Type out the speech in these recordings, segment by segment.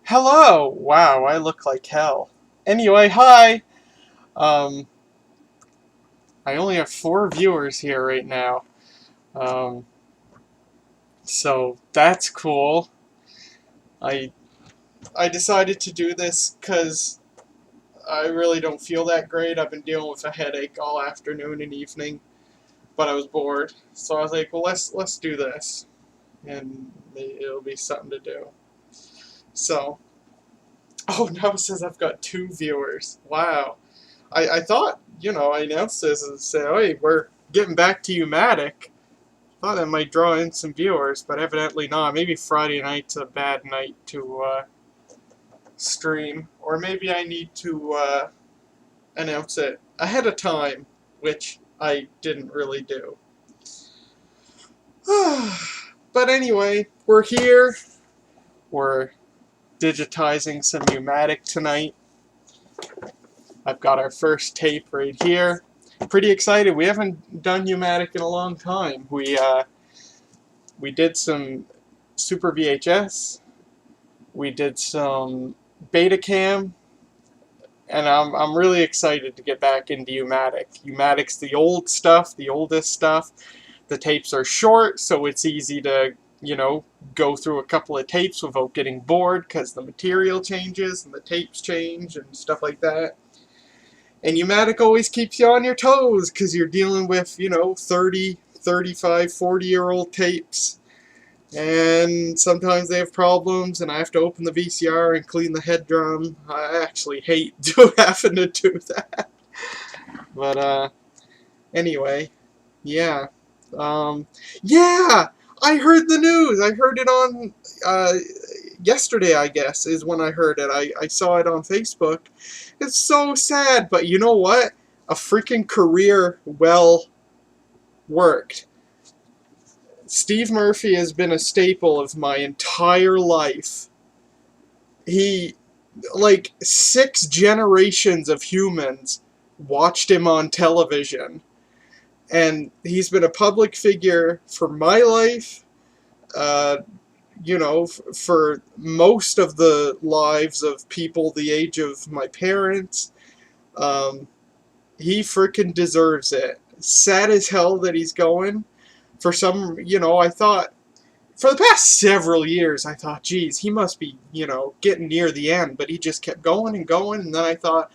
Hello! Wow, I look like hell. Anyway, hi! Um, I only have 4 viewers here right now. Um, so that's cool. I I decided to do this because I really don't feel that great. I've been dealing with a headache all afternoon and evening, but I was bored. So I was like, well, let's do this, and maybe it'll be something to do. So, oh, now it says I've got 2 viewers. Wow. I thought, I announced this and said, hey, we're getting back to U-Matic. Thought that might draw in some viewers, but evidently not. Maybe Friday night's a bad night to stream. Or maybe I need to announce it ahead of time, which I didn't really do. But anyway, we're here. We're digitizing some U-Matic tonight. I've got our first tape right here. Pretty excited. We haven't done U-Matic in a long time. We did some Super VHS. We did some Betacam, and I'm really excited to get back into U-Matic. U-Matic's the old stuff, the oldest stuff. The tapes are short, so it's easy to go through a couple of tapes without getting bored because the material changes and the tapes change and stuff like that. And U-Matic always keeps you on your toes because you're dealing with, 30, 35, 40-year-old tapes. And sometimes they have problems, and I have to open the VCR and clean the head drum. I actually hate having to do that. But, anyway, yeah. Yeah! I heard the news! I heard it on, yesterday, I guess, is when I heard it. I saw it on Facebook. It's so sad, but you know what? A freaking career well worked. Steve Murphy has been a staple of my entire life. He, like, 6 generations of humans watched him on television. And he's been a public figure for my life, for most of the lives of people the age of my parents. He frickin' deserves it. Sad as hell that he's going. For some, I thought, for the past several years, I thought, geez, he must be, getting near the end. But he just kept going and going, and then I thought,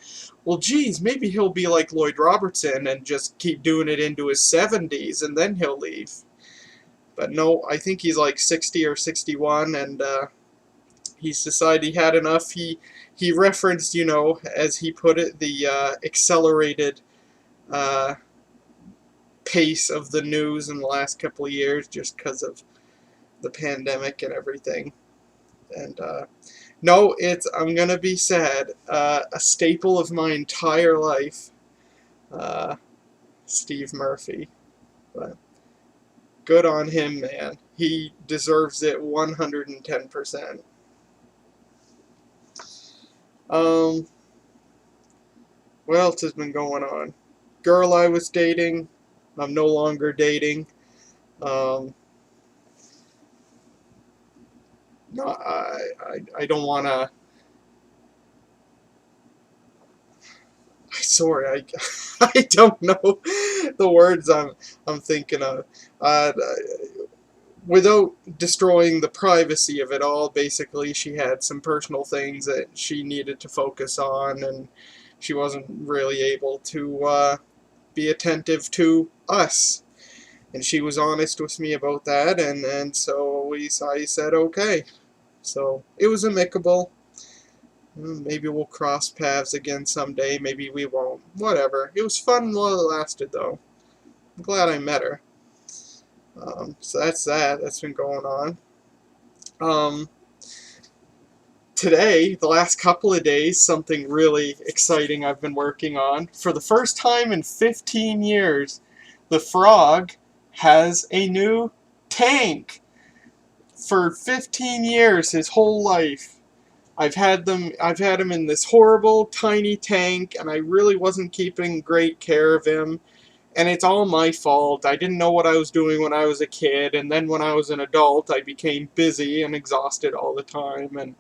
well, geez, maybe he'll be like Lloyd Robertson and just keep doing it into his 70s, and then he'll leave. But no, I think he's like 60 or 61, and he's decided he had enough. He referenced, as he put it, the accelerated pace of the news in the last couple of years just because of the pandemic and everything. And no, I'm gonna be sad. A staple of my entire life, Steve Murphy. But good on him, man. He deserves it 110%. What else has been going on? Girl I was dating, I'm no longer dating. No, I don't want to. Sorry, I don't know the words I'm thinking of. Without destroying the privacy of it all, basically, she had some personal things that she needed to focus on, and she wasn't really able to be attentive to us. And she was honest with me about that, and so I said okay. So it was amicable. Maybe we'll cross paths again someday. Maybe we won't. Whatever. It was fun while it lasted, though. I'm glad I met her. So that's that. That's been going on. Today, the last couple of days, something really exciting I've been working on. For the first time in 15 years, the frog has a new tank. For 15 years, his whole life, I've had him in this horrible tiny tank, and I really wasn't keeping great care of him. And it's all my fault. I didn't know what I was doing when I was a kid, and then when I was an adult, I became busy and exhausted all the time. And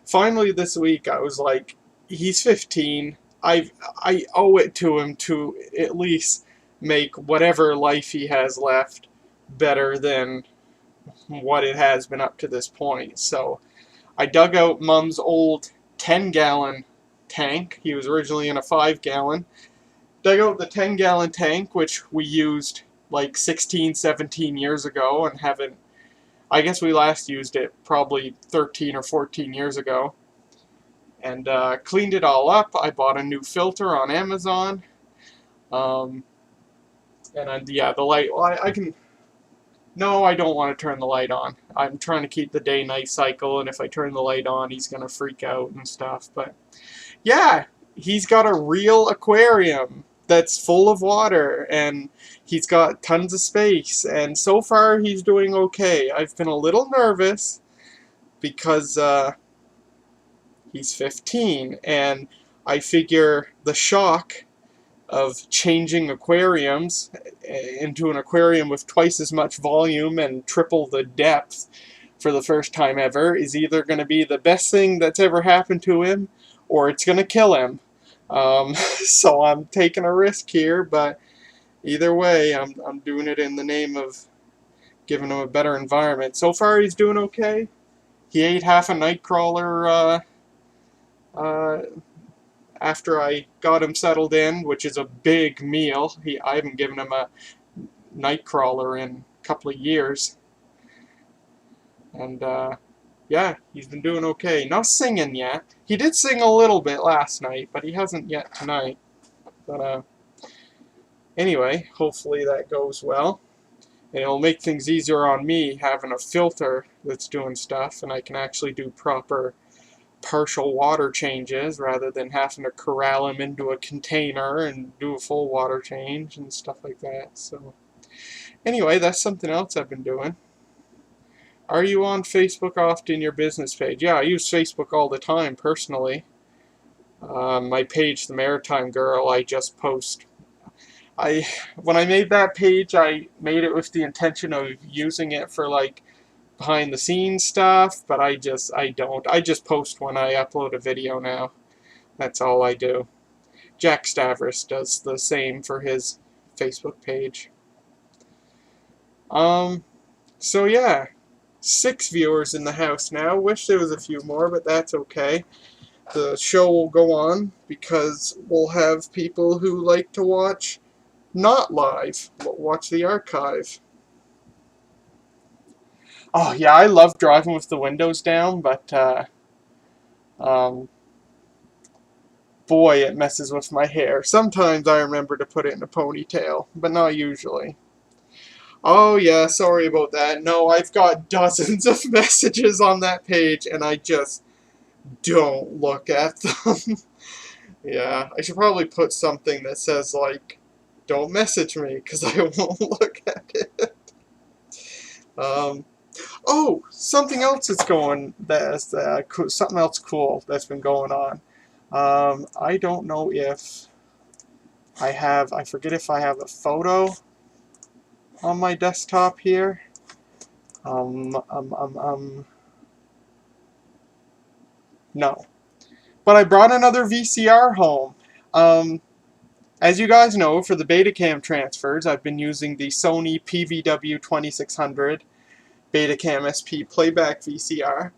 finally this week I was like, he's 15. I owe it to him to at least make whatever life he has left better than what it has been up to this point. So I dug out Mom's old 10-gallon tank. He was originally in a 5-gallon. Dug out the 10-gallon tank, which we used like 16, 17 years ago, and haven't. I guess we last used it probably 13 or 14 years ago. And cleaned it all up. I bought a new filter on Amazon. Um, yeah, the light. Well, I can. No, I don't want to turn the light on. I'm trying to keep the day-night cycle, and if I turn the light on, he's gonna freak out and stuff. But yeah, he's got a real aquarium that's full of water, and he's got tons of space. And so far, he's doing okay. I've been a little nervous because he's 15, and I figure the shock of changing aquariums into an aquarium with twice as much volume and triple the depth for the first time ever is either going to be the best thing that's ever happened to him, or it's going to kill him. So I'm taking a risk here, but either way, I'm doing it in the name of giving him a better environment. So far, he's doing okay. He ate half a nightcrawler after I got him settled in, which is a big meal. I haven't given him a nightcrawler in a couple of years. And yeah, he's been doing okay. Not singing yet. He did sing a little bit last night, but he hasn't yet tonight. But anyway, hopefully that goes well. And it'll make things easier on me having a filter that's doing stuff, and I can actually do proper partial water changes rather than having to corral him into a container and do a full water change and stuff like that. So anyway, that's something else I've been doing. Are you on Facebook often, your business page? Yeah, I use Facebook all the time personally. My page, The Maritime Girl, I just post. When I made that page, I made it with the intention of using it for like behind the scenes stuff, but I don't. I just post when I upload a video now. That's all I do. Jack Stavris does the same for his Facebook page. So yeah, 6 viewers in the house now. Wish there was a few more, but that's okay. The show will go on because we'll have people who like to watch not live, but watch the archive. Oh yeah, I love driving with the windows down, but boy, it messes with my hair. Sometimes I remember to put it in a ponytail, but not usually. Oh yeah, sorry about that. No, I've got dozens of messages on that page, and I just don't look at them. Yeah, I should probably put something that says, like, don't message me, because I won't look at it. Oh, something else that's going. That's something else cool that's been going on. I don't know if I have. I forget if I have a photo on my desktop here. No, but I brought another VCR home. As you guys know, for the Betacam transfers, I've been using the Sony PVW 2600 Betacam SP playback VCR.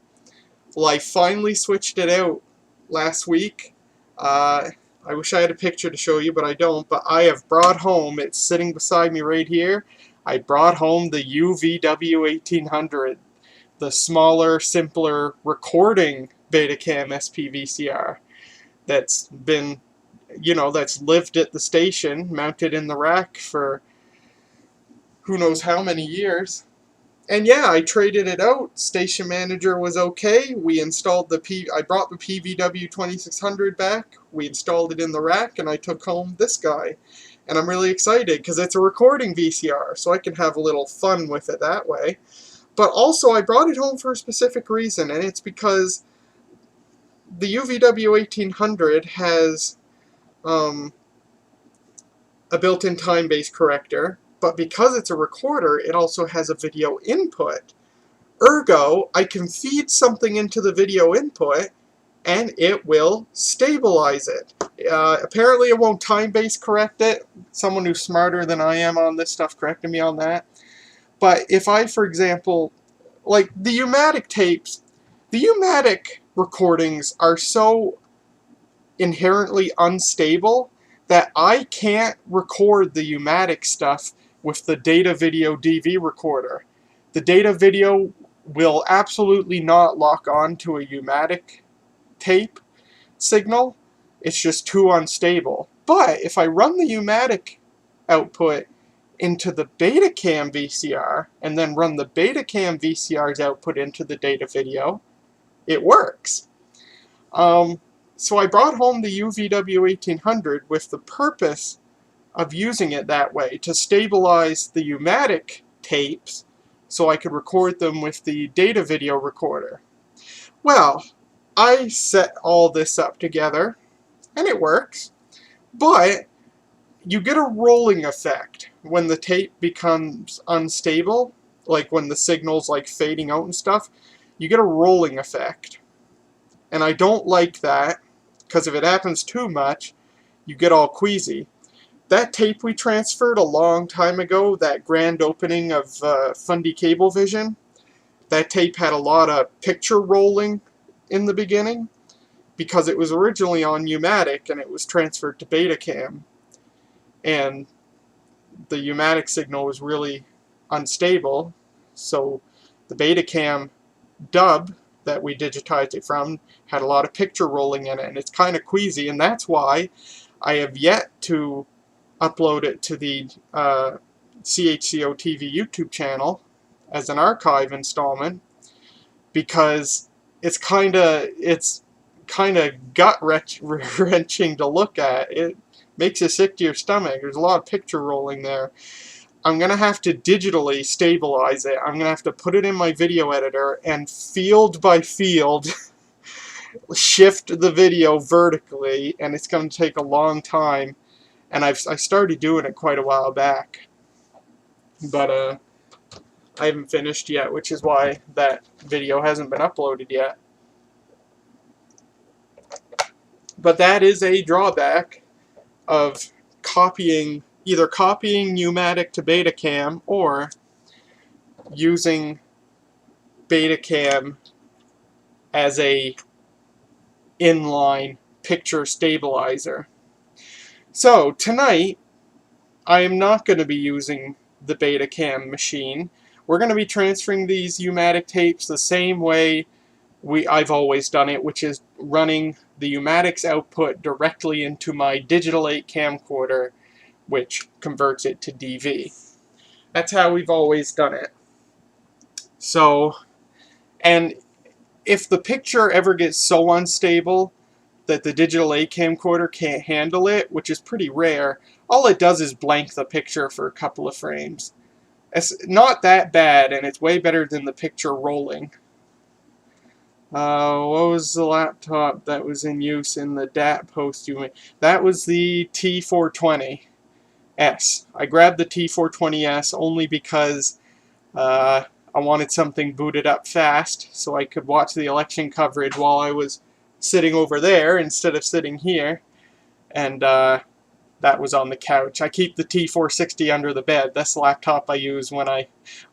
Well, I finally switched it out last week. I wish I had a picture to show you, but I don't. But I have brought home, it's sitting beside me right here, I brought home the UVW 1800, the smaller, simpler recording Betacam SP VCR that's been, that's lived at the station, mounted in the rack for who knows how many years. And yeah, I traded it out. Station manager was okay. We installed I brought the PVW 2600 back. We installed it in the rack, and I took home this guy. And I'm really excited because it's a recording VCR, so I can have a little fun with it that way. But also, I brought it home for a specific reason, and it's because the UVW 1800 has a built-in time-based corrector, but because it's a recorder, it also has a video input, Ergo, I can feed something into the video input and it will stabilize it. Apparently it won't time-based correct it. Someone who's smarter than I am on this stuff corrected me on that. But if I, for example, like the U-Matic tapes, the U-Matic recordings are so inherently unstable that I can't record the U-Matic stuff with the data video DV recorder. The data video will absolutely not lock on to a U-Matic tape signal. It's just too unstable. But if I run the U-Matic output into the Betacam VCR and then run the Betacam VCR's output into the data video, it works. So I brought home the UVW1800 with the purpose of using it that way, to stabilize the U-Matic tapes so I could record them with the data video recorder. Well, I set all this up together, and it works, but you get a rolling effect when the tape becomes unstable, like when the signal's like fading out and stuff. You get a rolling effect, and I don't like that, because if it happens too much, you get all queasy. That tape we transferred a long time ago, that grand opening of Fundy Cablevision, that tape had a lot of picture rolling in the beginning, because it was originally on U-Matic and it was transferred to Betacam. And the U-Matic signal was really unstable, so the Betacam dub that we digitized it from had a lot of picture rolling in it, and it's kind of queasy, and that's why I have yet to upload it to the CHCO TV YouTube channel as an archive installment, because it's kind of gut-wrenching to look at. It makes you sick to your stomach. There's a lot of picture rolling there. I'm going to have to digitally stabilize it. I'm going to have to put it in my video editor and field by field shift the video vertically, and it's going to take a long time. And I started doing it quite a while back, but I haven't finished yet, which is why that video hasn't been uploaded yet. But that is a drawback of either copying U-Matic to Betacam or using Betacam as a inline picture stabilizer. So tonight I am not going to be using the Betacam machine. We're going to be transferring these U-Matic tapes the same way I've always done it, which is running the U-Matic's output directly into my Digital 8 camcorder, which converts it to DV. That's how we've always done it. So, and if the picture ever gets so unstable that the Digital 8 camcorder can't handle it, which is pretty rare, all it does is blank the picture for a couple of frames. It's not that bad, and it's way better than the picture rolling. What was the laptop that was in use in the DAT post you made? That was the T420S. I grabbed the T420S only because I wanted something booted up fast so I could watch the election coverage while I was sitting over there instead of sitting here. And that was on the couch. I keep the T460 under the bed. That's the laptop I use when I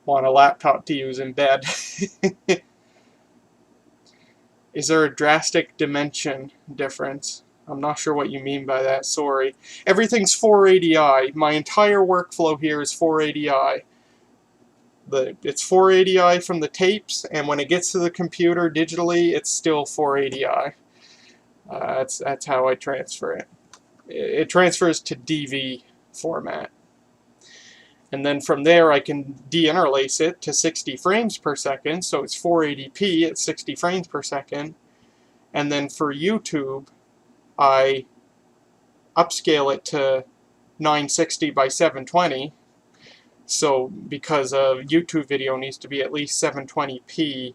want a laptop to use in bed. Is there a drastic dimension difference? I'm not sure what you mean by that, sorry. Everything's 480i. My entire workflow here is 480i. It's 480i from the tapes, and when it gets to the computer digitally, it's still 480i. That's how I transfer it. It transfers to DV format. And then from there I can deinterlace it to 60 frames per second, so it's 480p at 60 frames per second. And then for YouTube, I upscale it to 960 by 720. So because a YouTube video needs to be at least 720p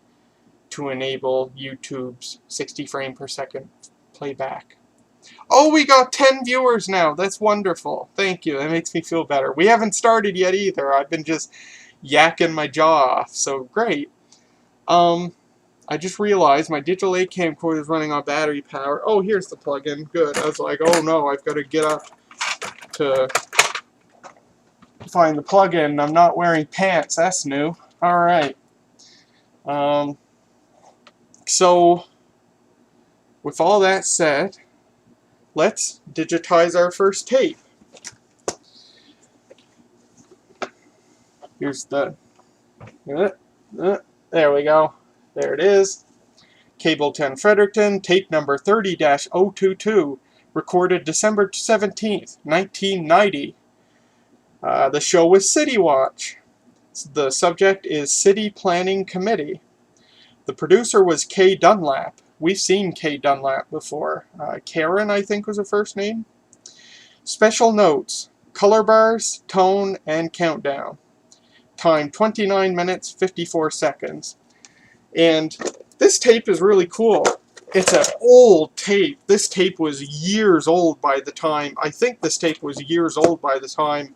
to enable YouTube's 60 frame per second playback. Oh, we got 10 viewers now. That's wonderful. Thank you. That makes me feel better. We haven't started yet either. I've been just yakking my jaw off, so great. I just realized my digital 8 camcorder is running on battery power. Oh, here's the plug-in. Good. I was like, oh no, I've got to get up to find the plug-in. I'm not wearing pants. That's new. All right. So, with all that said, let's digitize our first tape. Here's the... there we go. There it is. Cable 10 Fredericton, tape number 30-022, recorded December 17th, 1990. The show was City Watch. The subject is City Planning Committee. The producer was Kay Dunlap. We've seen Kay Dunlap before. Karen, I think, was her first name. Special notes: color bars, tone, and countdown. Time 29 minutes, 54 seconds. And this tape is really cool. It's an old tape. This tape was years old by the time, I think this tape was years old by the time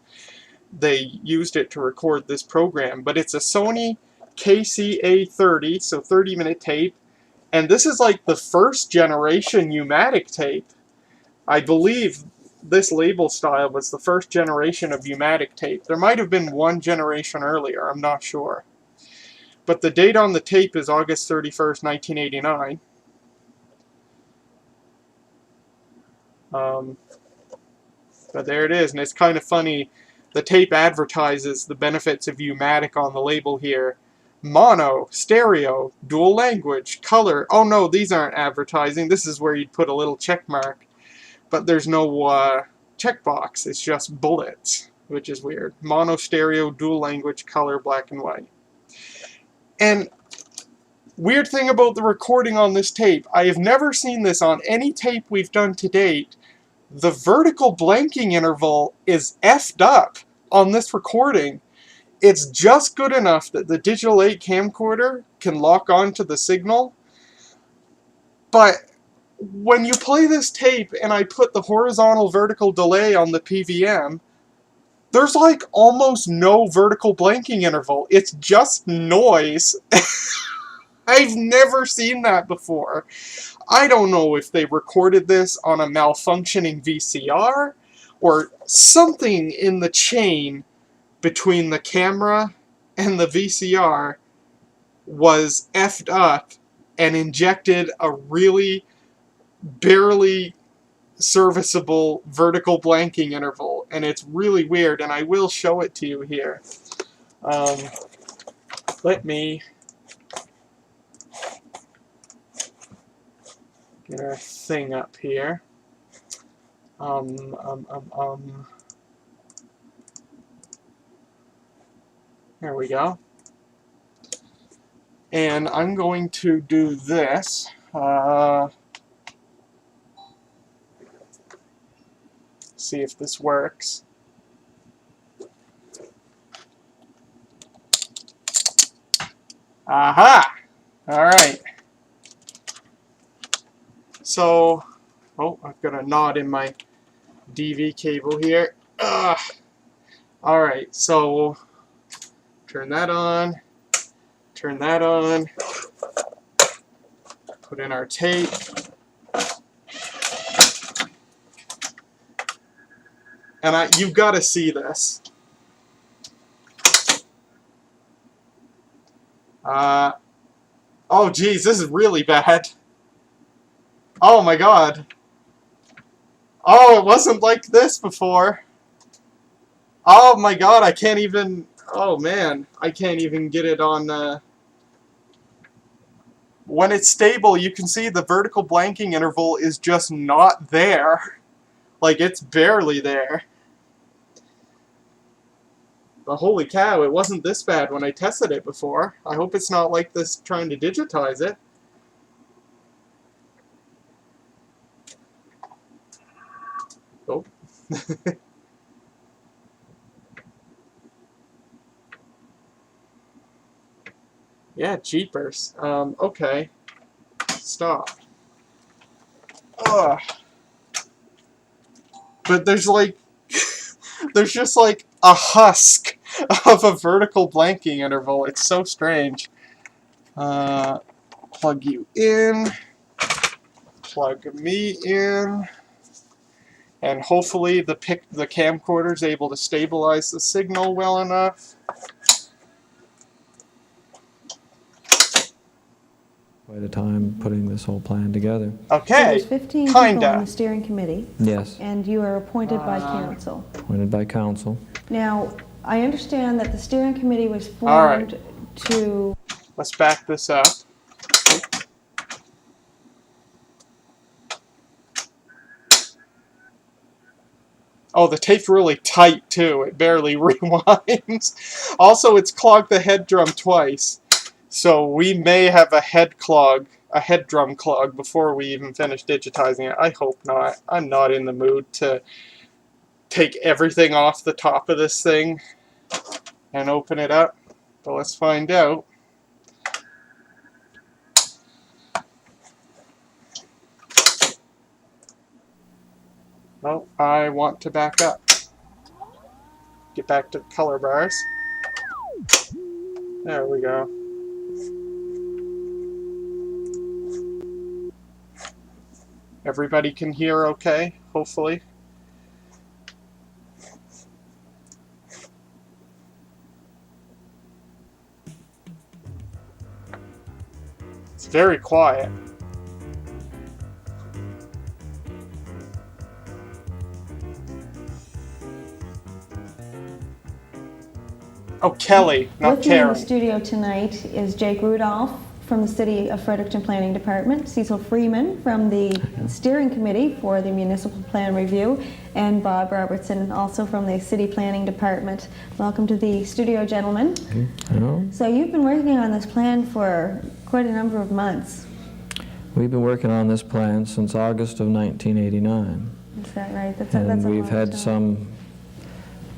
they used it to record this program. But it's a Sony KCA30, so 30-minute tape. And this is like the first generation U-Matic tape. I believe this label style was the first generation of U-Matic tape. There might have been one generation earlier, I'm not sure. But the date on the tape is August 31st, 1989. But there it is, and it's kind of funny. The tape advertises the benefits of U-Matic on the label here. Mono, stereo, dual language, color. Oh no, these aren't advertising. This is where you'd put a little check mark. But there's no checkbox. It's just bullets, which is weird. Mono, stereo, dual language, color, black and white. And weird thing about the recording on this tape, I have never seen this on any tape we've done to date. The vertical blanking interval is effed up on this recording. It's just good enough that the digital 8 camcorder can lock onto the signal. But when you play this tape and I put the horizontal vertical delay on the PVM, there's like almost no vertical blanking interval. It's just noise. I've never seen that before. I don't know if they recorded this on a malfunctioning VCR or something in the chain between the camera and the VCR was effed up and injected a really barely serviceable vertical blanking interval, and it's really weird, and I will show it to you here. Let me get our thing up here. There we go. And I'm going to do this. See if this works. Aha! Alright. So, oh, I've got a knot in my DV cable here. Alright, so turn that on. Turn that on. Put in our tape. And you've got to see this. Oh geez, this is really bad. Oh my god. Oh, it wasn't like this before. Oh my god, I can't even... Oh man, I can't even get it on... When it's stable, you can see the vertical blanking interval is just not there. Like, it's barely there. But holy cow, it wasn't this bad when I tested it before. I hope it's not like this trying to digitize it. Oh. Yeah, jeepers. Okay. Stop. Ugh. But there's like... there's just like a husk of a vertical blanking interval. It's so strange. Plug you in, plug me in, and hopefully the camcorder is able to stabilize the signal well enough. Quite a time putting this whole plan together. Okay, So there's 15 people on the steering committee. Yes. And you are appointed by council. Appointed by council. Now, I understand that the steering committee was formed to... Let's back this up. Oh, the tape's really tight too. It barely rewinds. Also, it's clogged the head drum twice. So we may have a head drum clog before we even finish digitizing it. I hope not. I'm not in the mood to take everything off the top of this thing and open it up. But let's find out. No, I want to back up. Get back to the color bars. There we go. Everybody can hear okay, hopefully. It's very quiet. Oh, Kelly, not Karen. With me in the studio tonight is Jake Rudolph from the City of Fredericton Planning Department, Cecil Freeman from the Steering Committee for the Municipal Plan Review, and Bob Robertson, also from the City Planning Department. Welcome to the studio, gentlemen. Hello. So you've been working on this plan for quite a number of months. We've been working on this plan since August of 1989. Is that right? That's And a we've long had time. some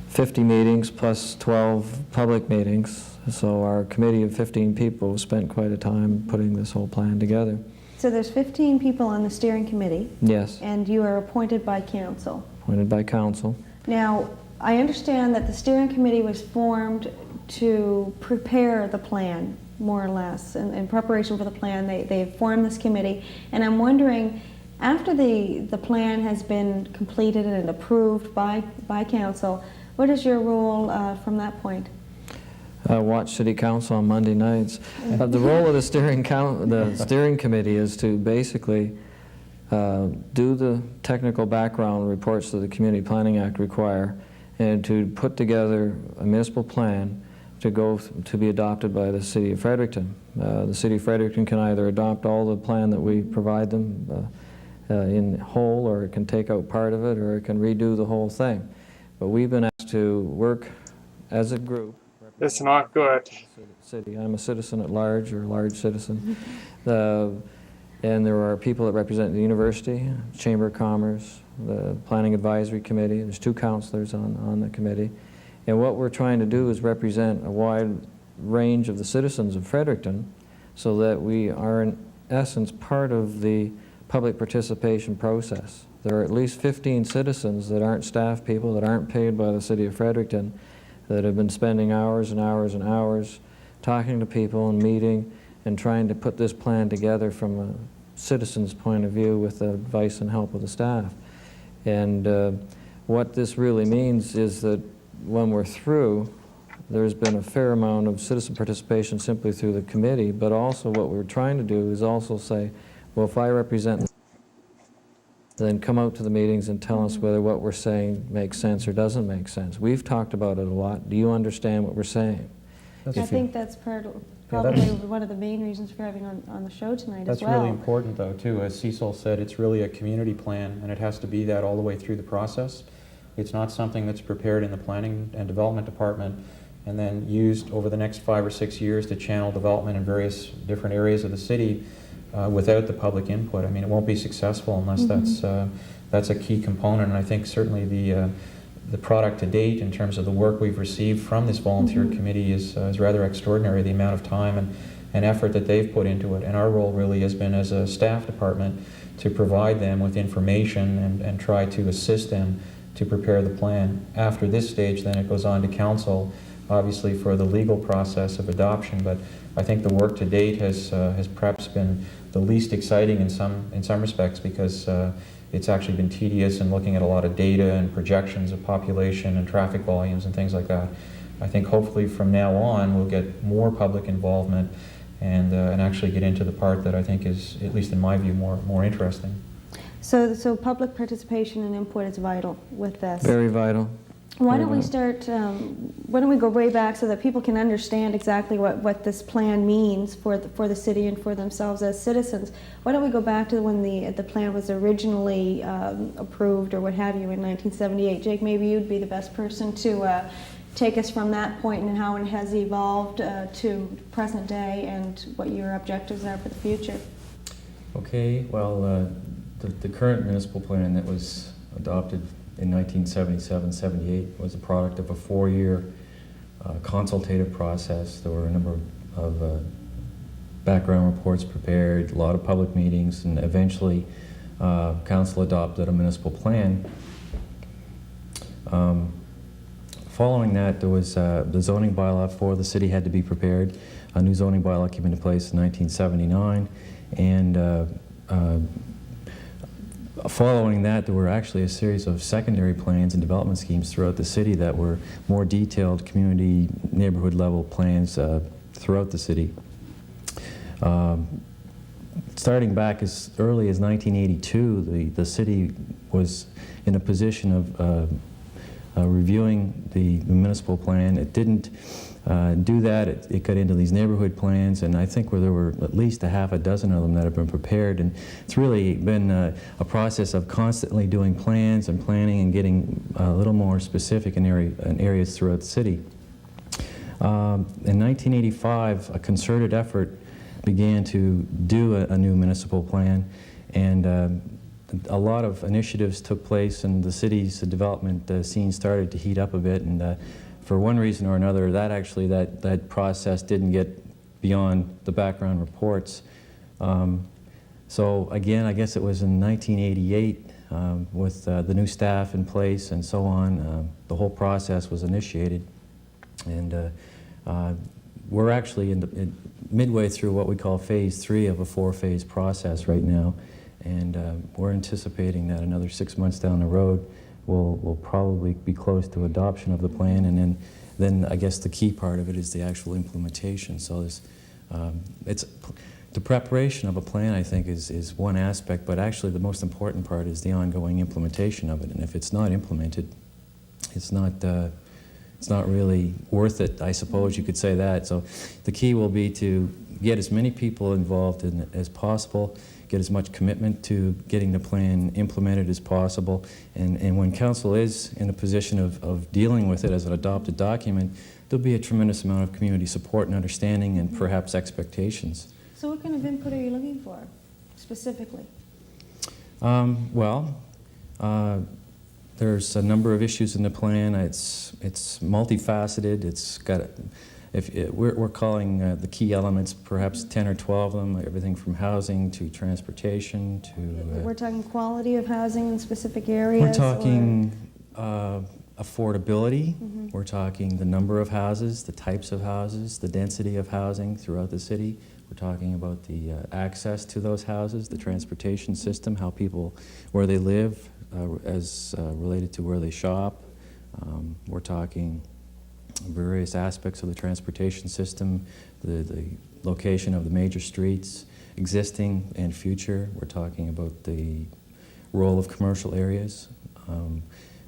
50 meetings plus 12 public meetings. So our committee of 15 people spent quite a time putting this whole plan together. So there's 15 people on the steering committee. Yes. And you are appointed by council. Appointed by council. Now, I understand that the steering committee was formed to prepare the plan, more or less. In preparation for the plan, they formed this committee. And I'm wondering, after the plan has been completed and approved by council, what is your role from that point? Watch City Council on Monday nights. The role of the steering committee is to basically do the technical background reports that the Community Planning Act require, and to put together a municipal plan to be adopted by the City of Fredericton. The City of Fredericton can either adopt all the plan that we provide them in whole, or it can take out part of it, or it can redo the whole thing. But we've been asked to work as a group. It's not good. City. I'm a citizen at large, or a large citizen. And there are people that represent the university, Chamber of Commerce, the Planning Advisory Committee. There's 2 councilors on the committee. And what we're trying to do is represent a wide range of the citizens of Fredericton, so that we are in essence part of the public participation process. There are at least 15 citizens that aren't staff people, that aren't paid by the City of Fredericton, that have been spending hours and hours and hours talking to people and meeting and trying to put this plan together from a citizen's point of view with the advice and help of the staff. And what this really means is that when we're through, there's been a fair amount of citizen participation simply through the committee, but also what we're trying to do is also say, well, if I represent, then come out to the meetings and tell us whether what we're saying makes sense or doesn't make sense. We've talked about it a lot. Do you understand what we're saying? I think that's probably one of the main reasons for having on the show tonight as well. That's really important, though, too. As Cecil said, it's really a community plan, and it has to be that all the way through the process. It's not something that's prepared in the Planning and Development Department and then used over the next 5 or 6 years to channel development in various different areas of the city without the public input. I mean, it won't be successful unless that's a key component. And I think certainly the product to date, in terms of the work we've received from this volunteer committee, is rather extraordinary. The amount of time and effort that they've put into it. And our role really has been, as a staff department, to provide them with information and try to assist them to prepare the plan. After this stage, then it goes on to council obviously, for the legal process of adoption, but I think the work to date has perhaps been the least exciting in some respects, because it's actually been tedious in looking at a lot of data and projections of population and traffic volumes and things like that. I think hopefully from now on we'll get more public involvement and actually get into the part that I think is, at least in my view, more interesting. So public participation and input is vital with this. Very vital. Why Very don't we vital. start, why don't we go way back so that people can understand exactly what this plan means for the city and for themselves as citizens? Why don't we go back to when the plan was originally approved or what have you in 1978? Jake, maybe you'd be the best person to take us from that point and how it has evolved to present day and what your objectives are for the future. Okay, well, the current municipal plan that was adopted in 1977-78 was a product of a 4-year consultative process. There were a number of background reports prepared, a lot of public meetings, and eventually council adopted a municipal plan. Following that, there was the zoning bylaw for the city had to be prepared. A new zoning bylaw came into place in 1979, and following that, there were actually a series of secondary plans and development schemes throughout the city that were more detailed community, neighborhood level plans throughout the city. Starting back as early as 1982, the city was in a position of reviewing the municipal plan. It didn't do that. It got into these neighborhood plans, and I think there were at least a half a dozen of them that have been prepared, and it's really been a process of constantly doing plans and planning and getting a little more specific in areas throughout the city. In 1985, a concerted effort began to do a new municipal plan, and a lot of initiatives took place, and the city's development scene started to heat up a bit, and for one reason or another, that process didn't get beyond the background reports. So again, I guess it was in 1988, with the new staff in place and so on, the whole process was initiated, and we're actually midway through what we call phase 3 of a 4-phase process right now. And we're anticipating that another 6 months down the road, we'll probably be close to adoption of the plan, and then I guess the key part of it is the actual implementation. So it's the preparation of a plan, I think, is one aspect, but actually the most important part is the ongoing implementation of it. And if it's not implemented, it's not really worth it, I suppose you could say that. So the key will be to get as many people involved in it as possible, get as much commitment to getting the plan implemented as possible, and when council is in a position of dealing with it as an adopted document, there'll be a tremendous amount of community support and understanding and perhaps expectations. So what kind of input are you looking for, specifically? There's a number of issues in the plan. It's multifaceted. It's got, we're calling the key elements perhaps 10 or 12 of them, everything from housing to transportation to... We're talking quality of housing in specific areas? We're talking affordability. Mm-hmm. We're talking the number of houses, the types of houses, the density of housing throughout the city. We're talking about the access to those houses, the transportation system, how people, where they live, as related to where they shop. We're talking various aspects of the transportation system, the location of the major streets, existing and future. We're talking about the role of commercial areas,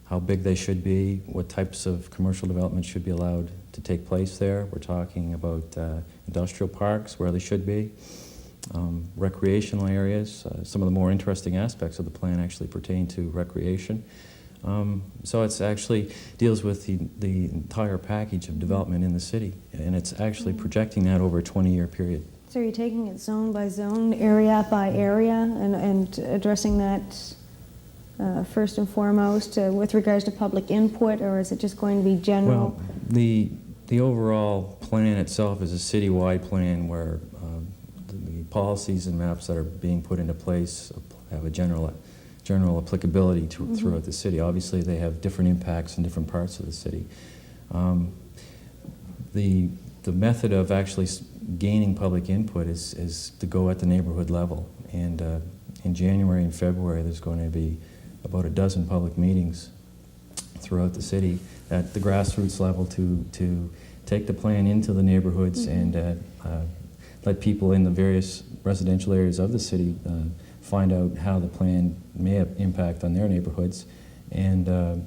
how big they should be, what types of commercial development should be allowed to take place there. We're talking about industrial parks, where they should be, recreational areas. Some of the more interesting aspects of the plan actually pertain to recreation. So it's actually deals with the entire package of development in the city, and it's actually projecting that over a 20-year period. So you're taking it zone by zone, area by area, and addressing that first and foremost with regards to public input, or is it just going to be general? Well, the overall plan itself is a citywide plan where the policies and maps that are being put into place have a general applicability to, throughout the city. Obviously, they have different impacts in different parts of the city. the method of actually gaining public input is to go at the neighborhood level. And in January and February, there's going to be about a dozen public meetings throughout the city at the grassroots level to take the plan into the neighborhoods and let people in the various residential areas of the city find out how the plan may have impact on their neighborhoods and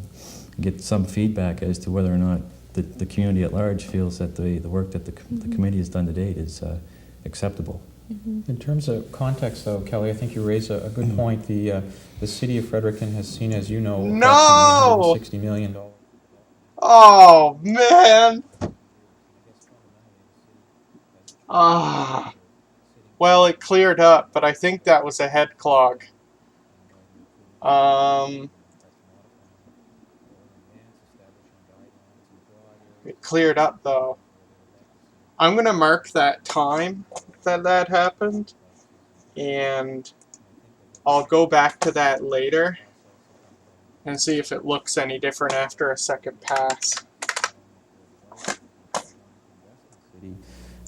get some feedback as to whether or not the community at large feels that the work that the committee has done to date is acceptable. In terms of context, though, Kelly, I think you raise a good point. The city of Fredericton has seen, as you know, No! approximately $160 million. Oh, man! Ah. Well, it cleared up, but I think that was a head clog. It cleared up, though. I'm going to mark that time that happened, and I'll go back to that later and see if it looks any different after a second pass.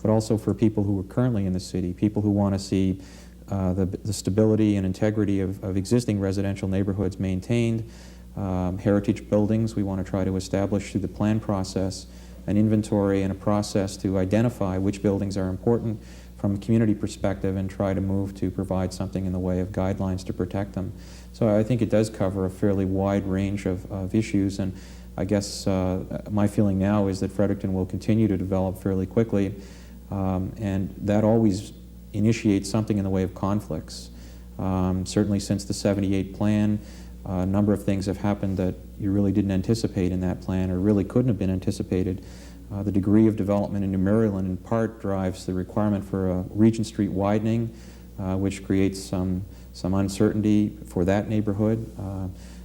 But also for people who are currently in the city, people who want to see the stability and integrity of existing residential neighborhoods maintained, heritage buildings we want to try to establish through the plan process, an inventory and a process to identify which buildings are important from a community perspective and try to move to provide something in the way of guidelines to protect them. So I think it does cover a fairly wide range of issues, and I guess my feeling now is that Fredericton will continue to develop fairly quickly, and that always initiates something in the way of conflicts. Certainly since the '78 plan, a number of things have happened that you really didn't anticipate in that plan or really couldn't have been anticipated. The degree of development in New Maryland in part drives the requirement for a Regent Street widening, which creates some uncertainty for that neighborhood.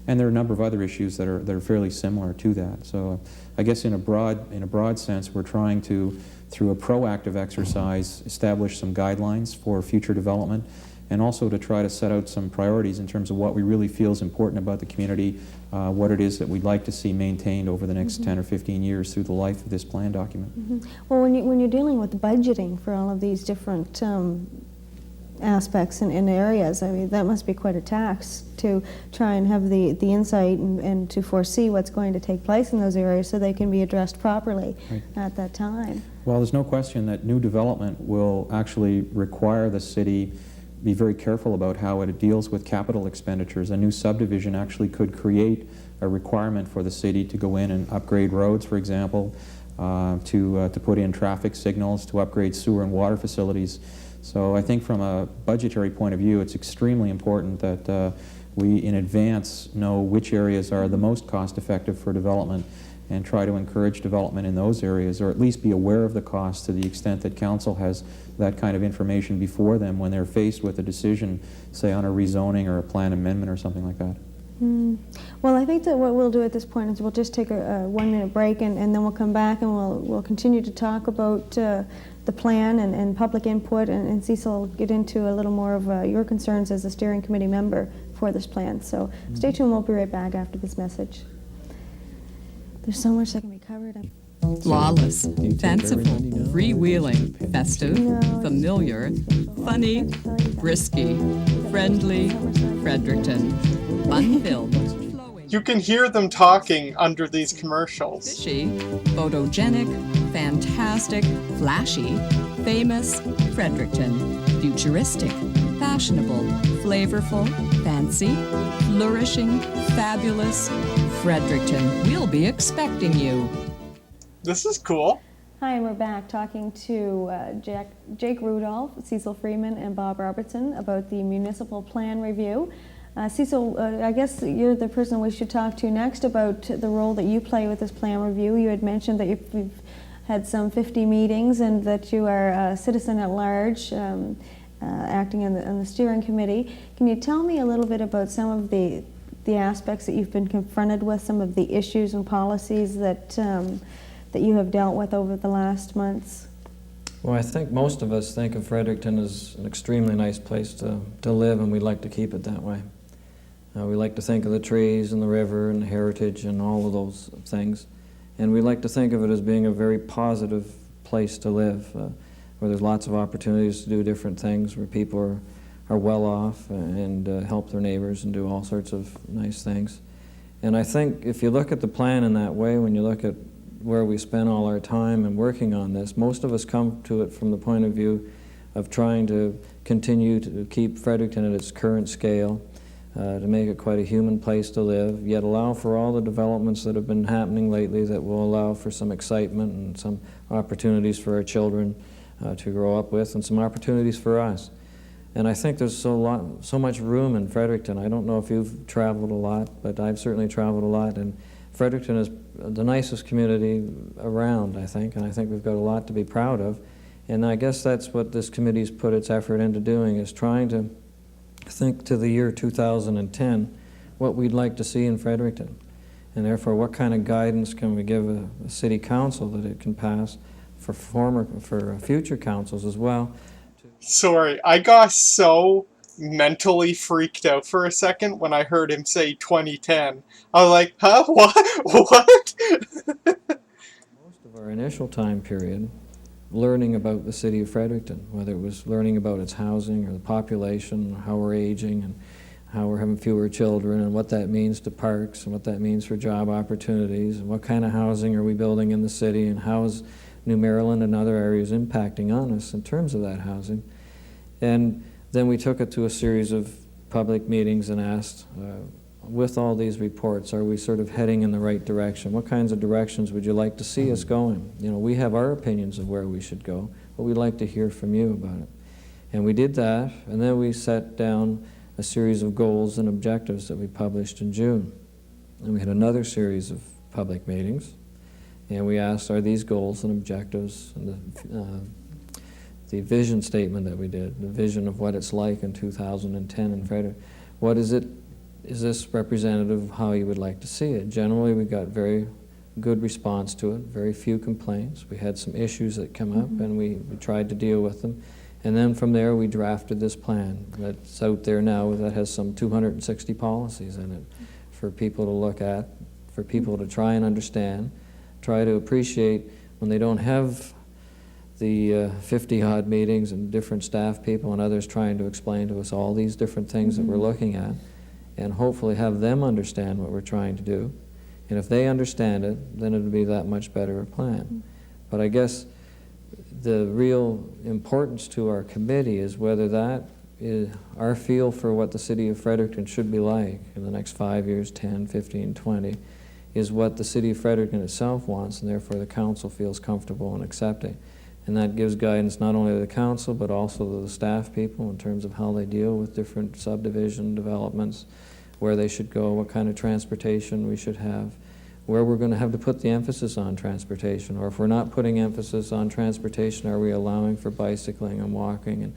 And there are a number of other issues that are fairly similar to that. So I guess in a broad sense, we're trying to, through a proactive exercise, establish some guidelines for future development, and also to try to set out some priorities in terms of what we really feel is important about the community, what it is that we'd like to see maintained over the next 10 or 15 years through the life of this plan document. Well, when you're dealing with budgeting for all of these different aspects and areas, I mean, that must be quite a tax to try and have the insight and to foresee what's going to take place in those areas so they can be addressed properly at that time. Well, there's no question that new development will actually require the city be very careful about how it deals with capital expenditures. A new subdivision actually could create a requirement for the city to go in and upgrade roads, for example, to put in traffic signals, to upgrade sewer and water facilities. So I think from a budgetary point of view, it's extremely important that we in advance know which areas are the most cost effective for development and try to encourage development in those areas, or at least be aware of the cost to the extent that council has that kind of information before them when they're faced with a decision, say on a rezoning or a plan amendment or something like that. Well, I think that what we'll do at this point is we'll just take a 1-minute break, and then we'll come back and we'll continue to talk about the plan and public input, and Cecil will get into a little more of your concerns as a steering committee member for this plan. So stay tuned, we'll be right back after this message. There's so much that can be covered. Flawless, fanciful, freewheeling, festive, familiar, funny, brisky, friendly, Fredericton, fun-filled, flowing. You can hear them talking under these commercials. Fishy, photogenic, fantastic, flashy, famous, Fredericton, futuristic, fashionable, flavorful, fancy, flourishing, fabulous, Fredericton. We'll be expecting you. This is cool. Hi, and we're back talking to Jake Rudolph, Cecil Freeman, and Bob Robertson about the municipal plan review. Cecil, I guess you're the person we should talk to next about the role that you play with this plan review. You had mentioned that you've had some 50 meetings and that you are a citizen at large, acting on the steering committee. Can you tell me a little bit about some of the aspects that you've been confronted with, some of the issues and policies that you have dealt with over the last months? Well, I think most of us think of Fredericton as an extremely nice place to live, and we'd like to keep it that way. We like to think of the trees and the river and the heritage and all of those things. And we like to think of it as being a very positive place to live, where there's lots of opportunities to do different things, where people are well off and help their neighbors and do all sorts of nice things. And I think if you look at the plan in that way, when you look at where we spend all our time and working on this, most of us come to it from the point of view of trying to continue to keep Fredericton at its current scale, to make it quite a human place to live, yet allow for all the developments that have been happening lately that will allow for some excitement and some opportunities for our children to grow up with, and some opportunities for us. And I think there's so much room in Fredericton. I don't know if you've traveled a lot, but I've certainly traveled a lot, and Fredericton is the nicest community around, I think, and I think we've got a lot to be proud of. And I guess that's what this committee's put its effort into doing, is trying to think to the year 2010 what we'd like to see in Fredericton, and therefore what kind of guidance can we give a city council that it can pass for future councils as well. Sorry, I got so mentally freaked out for a second when I heard him say 2010. I was like, huh? What? What? Most of our initial time period learning about the city of Fredericton, whether it was learning about its housing or the population, how we're aging and how we're having fewer children, and what that means to parks and what that means for job opportunities, and what kind of housing are we building in the city, and how is New Maryland and other areas impacting on us in terms of that housing. And then we took it to a series of public meetings and asked, with all these reports, are we sort of heading in the right direction? What kinds of directions would you like to see us going? You know, we have our opinions of where we should go, but we'd like to hear from you about it. And we did that, and then we set down a series of goals and objectives that we published in June. And we had another series of public meetings, and we asked, are these goals and objectives and the vision statement that we did, the vision of what it's like in 2010 in Fredericton, what is it? Is this representative of how you would like to see it? Generally, we got very good response to it, very few complaints. We had some issues that come up, and we tried to deal with them. And then from there, we drafted this plan that's out there now that has some 260 policies in it for people to look at, for people to try and understand, try to appreciate when they don't have the 50-odd meetings and different staff people and others trying to explain to us all these different things that we're looking at, and hopefully have them understand what we're trying to do. And if they understand it, then it'll be that much better a plan. But I guess the real importance to our committee is whether that is our feel for what the city of Fredericton should be like in the next 5 years, 10, 15, 20, is what the city of Fredericton itself wants, and therefore the council feels comfortable in accepting. And that gives guidance not only to the council, but also to the staff people in terms of how they deal with different subdivision developments, where they should go, what kind of transportation we should have, where we're going to have to put the emphasis on transportation, or if we're not putting emphasis on transportation, are we allowing for bicycling and walking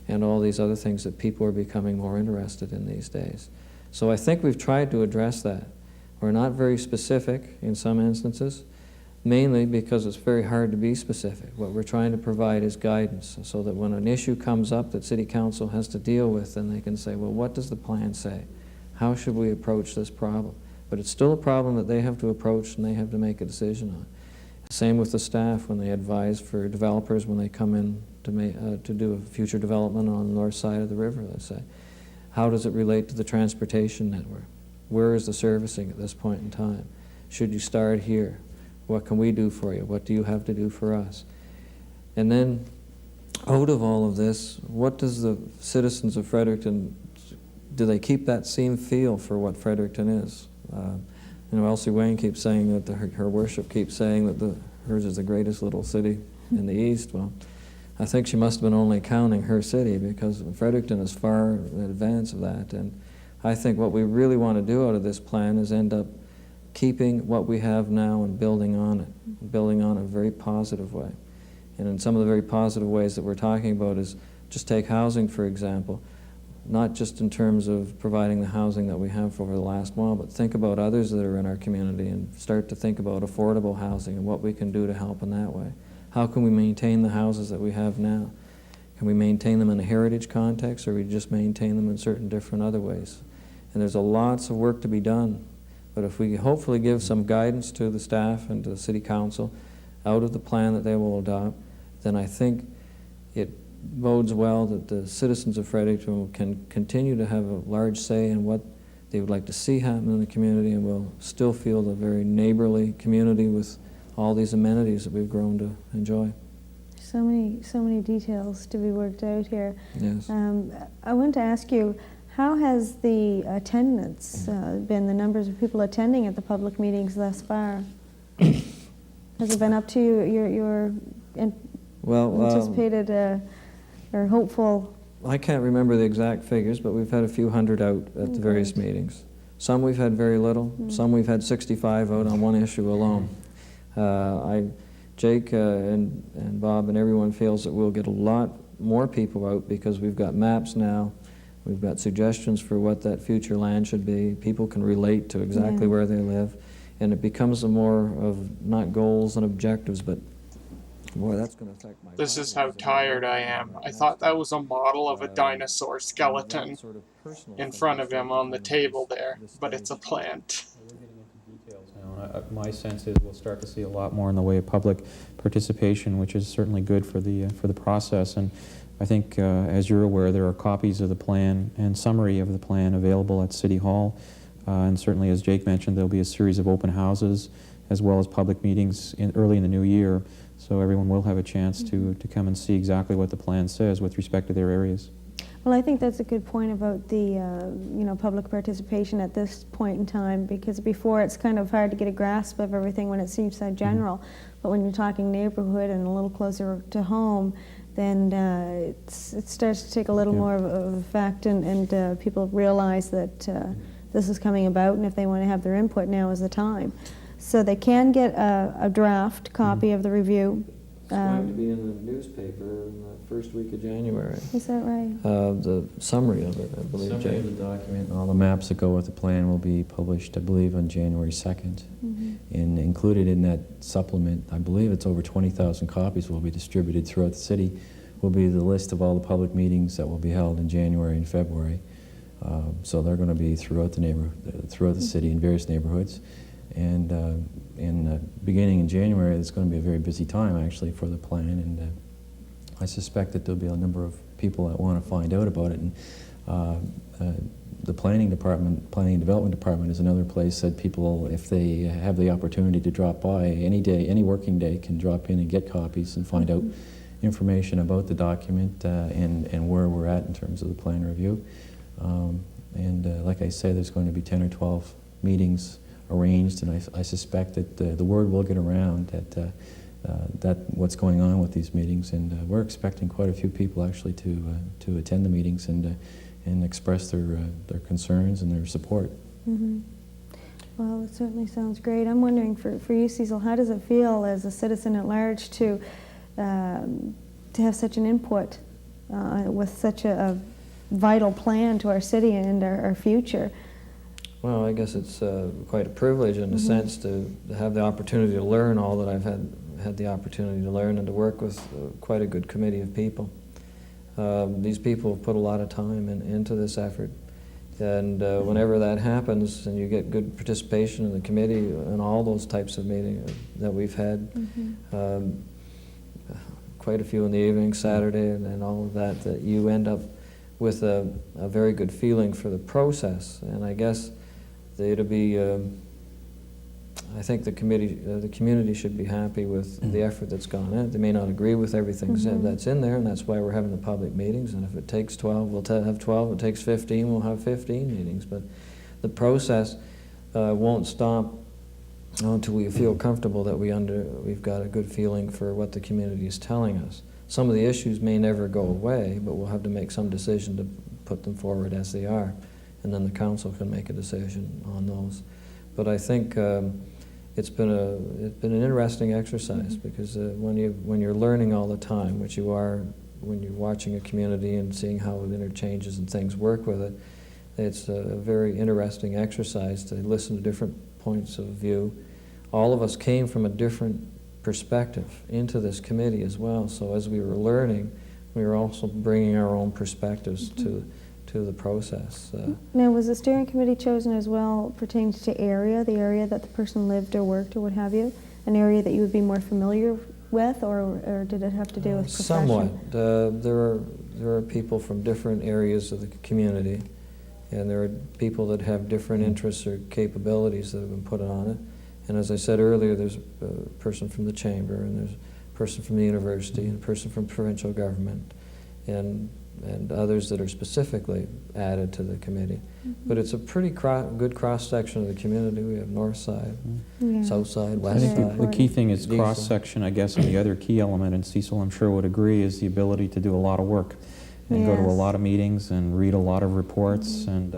and all these other things that people are becoming more interested in these days. So I think we've tried to address that. We're not very specific in some instances, mainly because it's very hard to be specific. What we're trying to provide is guidance, so that when an issue comes up that City Council has to deal with, then they can say, well, what does the plan say? How should we approach this problem? But it's still a problem that they have to approach and they have to make a decision on. Same with the staff when they advise for developers when they come in to do a future development on the north side of the river, let's say. How does it relate to the transportation network? Where is the servicing at this point in time? Should you start here? What can we do for you? What do you have to do for us? And then, out of all of this, what does the citizens of Fredericton, do they keep that same feel for what Fredericton is? You know, Elsie Wayne keeps saying that her worship keeps saying that hers is the greatest little city in the East. Well, I think she must have been only counting her city, because Fredericton is far in advance of that. And I think what we really want to do out of this plan is end up keeping what we have now and building on it, building on it in a very positive way. And in some of the very positive ways that we're talking about is, just take housing, for example, not just in terms of providing the housing that we have over the last while, but think about others that are in our community and start to think about affordable housing and what we can do to help in that way. How can we maintain the houses that we have now? Can we maintain them in a heritage context, or we just maintain them in certain different other ways? And there's lots of work to be done But if we hopefully give some guidance to the staff and to the city council out of the plan that they will adopt, then I think it bodes well that the citizens of Fredericton can continue to have a large say in what they would like to see happen in the community, and will still feel a very neighborly community with all these amenities that we've grown to enjoy. So many details to be worked out here. Yes. I wanted to ask you, how has the attendance been, the numbers of people attending at the public meetings thus far? Has it been up to your anticipated or hopeful? I can't remember the exact figures, but we've had a few hundred out at the various meetings. Some we've had very little, some we've had 65 out on one issue alone. Jake and Bob and everyone feels that we'll get a lot more people out because we've got maps now, we've got suggestions for what that future land should be, people can relate to exactly where they live, and it becomes a more of not goals and objectives, but boy, that's going to affect my... This is how tired I am. I thought that was a model of a dinosaur skeleton in front of him on the table there, but it's a plant. We're getting into details now. My sense is we'll start to see a lot more in the way of public participation, which is certainly good for the process. And I think, as you're aware, there are copies of the plan and summary of the plan available at City Hall. And certainly, as Jake mentioned, there'll be a series of open houses as well as public meetings early in the new year. So everyone will have a chance to come and see exactly what the plan says with respect to their areas. Well, I think that's a good point about the public participation at this point in time, because before it's kind of hard to get a grasp of everything when it seems so general. But when you're talking neighborhood and a little closer to home, then it starts to take a little more of effect, and people realize that this is coming about, and if they want to have their input, now is the time. So they can get a draft copy of the review. It's going to be in the newspaper in the first week of January. Is that right? The summary of it, I believe, Summary Jay. of the document and all the maps that go with the plan will be published, I believe, on January 2nd. And included in that supplement, I believe it's over 20,000 copies will be distributed throughout the city, will be the list of all the public meetings that will be held in January and February. So they're going to be throughout the neighborhood, throughout the city in various neighborhoods. And beginning in January, it's going to be a very busy time, actually, for the plan, and I suspect that there'll be a number of people that want to find out about it. And the planning and development department is another place that people, if they have the opportunity to drop by any day, any working day, can drop in and get copies and find out information about the document and where we're at in terms of the plan review. Like I say, there's going to be 10 or 12 meetings arranged, and I suspect that the word will get around that what's going on with these meetings, and we're expecting quite a few people actually to attend the meetings and express their concerns and their support. Well, it certainly sounds great. I'm wondering for you, Cecil, how does it feel as a citizen at large to have such an input with such a vital plan to our city and our future? Well, I guess it's quite a privilege in a sense to have the opportunity to learn all that I've had the opportunity to learn, and to work with quite a good committee of people. These people have put a lot of time into this effort, and whenever that happens and you get good participation in the committee and all those types of meetings that we've had, quite a few in the evening, Saturday, and all of that you end up with a very good feeling for the process. And I guess it'll be, I think the community should be happy with the effort that's gone in. They may not agree with everything that's in there, and that's why we're having the public meetings. And if it takes 12, we'll have 12. If it takes 15, we'll have 15 meetings. But the process won't stop until we feel comfortable that we've got a good feeling for what the community is telling us. Some of the issues may never go away, but we'll have to make some decision to put them forward as they are, and then the council can make a decision on those. But I think it's been an interesting exercise, because when you're learning all the time, which you are when you're watching a community and seeing how it interchanges and things work with it, it's a very interesting exercise to listen to different points of view. All of us came from a different perspective into this committee as well, so as we were learning, we were also bringing our own perspectives to to the process. Now, was the steering committee chosen as well pertaining to area, the area that the person lived or worked or what have you? An area that you would be more familiar with, or did it have to do with profession? Somewhat. There are people from different areas of the community, and there are people that have different interests or capabilities that have been put on it. And as I said earlier, there's a person from the chamber, and there's a person from the university, and a person from provincial government, and others that are specifically added to the committee. But it's a pretty good cross-section of the community. We have north side, south side, I west think side. the key thing is diesel. cross-section, I guess, and the other key element, and Cecil I'm sure would agree, is the ability to do a lot of work and go to a Yes. lot of meetings and read a lot of reports and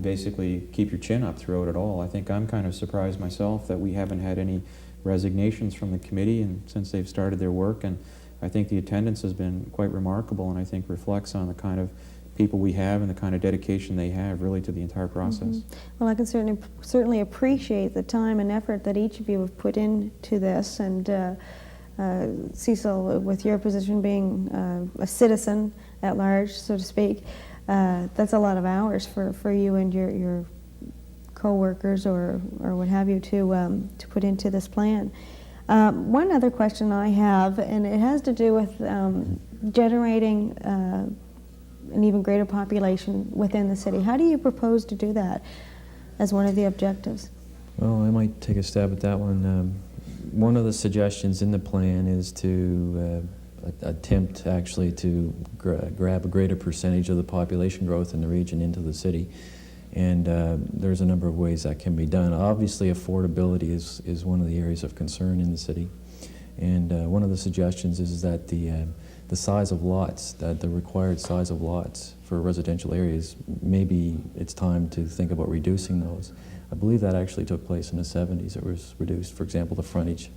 basically keep your chin up throughout it all. I think I'm kind of surprised myself that we haven't had any resignations from the committee and since they've started their work, and I think the attendance has been quite remarkable, and I think reflects on the kind of people we have and the kind of dedication they have really to the entire process. Well, I can certainly appreciate the time and effort that each of you have put into this, and Cecil, with your position being a citizen at large, so to speak, that's a lot of hours for you and your co-workers or what have you to put into this plan. One other question I have, and it has to do with generating an even greater population within the city. How do you propose to do that as one of the objectives? Well, I might take a stab at that one. One of the suggestions in the plan is to attempt actually to grab a greater percentage of the population growth in the region into the city. And there's a number of ways that can be done. Obviously, affordability is one of the areas of concern in the city. And one of the suggestions is that the size of lots, that the required size of lots for residential areas, maybe it's time to think about reducing those. I believe that actually took place in the 70s. It was reduced, for example, the frontage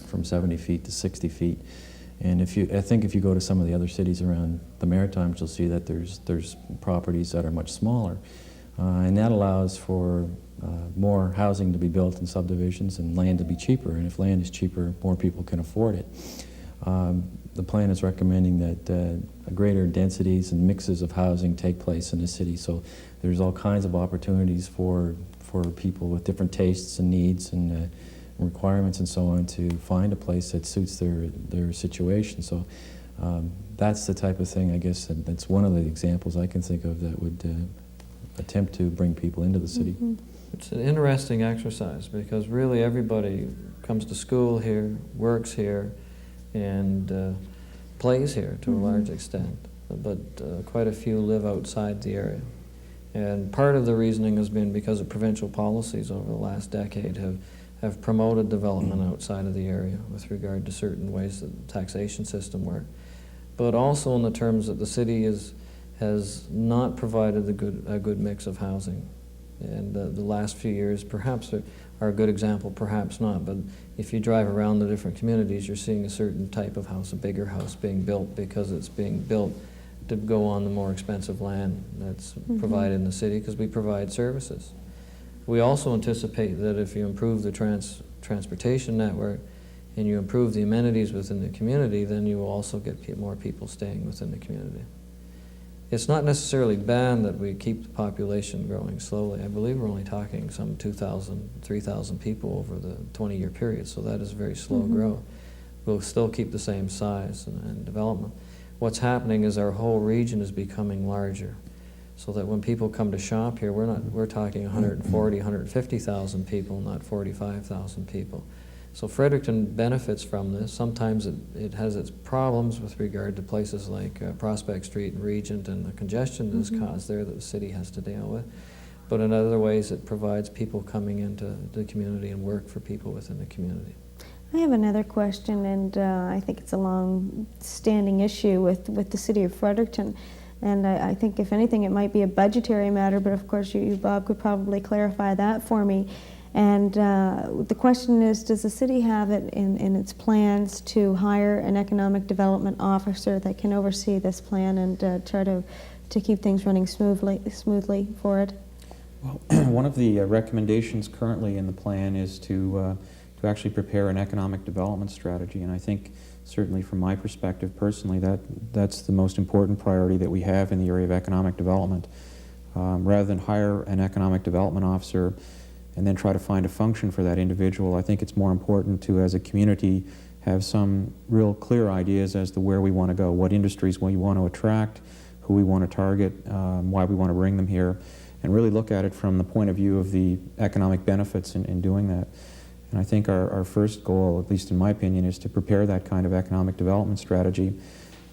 from 70 feet to 60 feet. And I think if you go to some of the other cities around the Maritimes, you'll see that there's properties that are much smaller. And that allows for more housing to be built in subdivisions and land to be cheaper. And if land is cheaper, more people can afford it. The plan is recommending that greater densities and mixes of housing take place in the city. So there's all kinds of opportunities for people with different tastes and needs and requirements and so on to find a place that suits their situation. So that's the type of thing, I guess, that's one of the examples I can think of that would attempt to bring people into the city. It's an interesting exercise because really everybody comes to school here, works here, and plays here to a large extent, but quite a few live outside the area. And part of the reasoning has been because of provincial policies over the last decade have promoted development outside of the area with regard to certain ways that the taxation system works, but also in the terms that the city has not provided a good mix of housing. And the last few years perhaps are a good example, perhaps not, but if you drive around the different communities, you're seeing a certain type of house, a bigger house being built because it's being built to go on the more expensive land that's provided in the city because we provide services. We also anticipate that if you improve the transportation network and you improve the amenities within the community, then you will also get more people staying within the community. It's not necessarily bad that we keep the population growing slowly. I believe we're only talking some 2,000, 3,000 people over the 20-year period, so that is very slow growth. We'll still keep the same size and development. What's happening is our whole region is becoming larger, so that when people come to shop here, we're talking 140, 150,000 people, not 45,000 people. So Fredericton benefits from this. Sometimes it has its problems with regard to places like Prospect Street and Regent and the congestion that is caused there that the city has to deal with. But in other ways, it provides people coming into the community and work for people within the community. I have another question, and I think it's a long-standing issue with the city of Fredericton. And I think, if anything, it might be a budgetary matter, but of course you, Bob, could probably clarify that for me. And the question is, does the city have it in its plans to hire an economic development officer that can oversee this plan and try to keep things running smoothly for it? Well, one of the recommendations currently in the plan is to to actually prepare an economic development strategy. And I think, certainly from my perspective personally, that's the most important priority that we have in the area of economic development. Rather than hire an economic development officer and then try to find a function for that individual, I think it's more important to, as a community, have some real clear ideas as to where we want to go, what industries we want to attract, who we want to target, why we want to bring them here, and really look at it from the point of view of the economic benefits in doing that. And I think our first goal, at least in my opinion, is to prepare that kind of economic development strategy,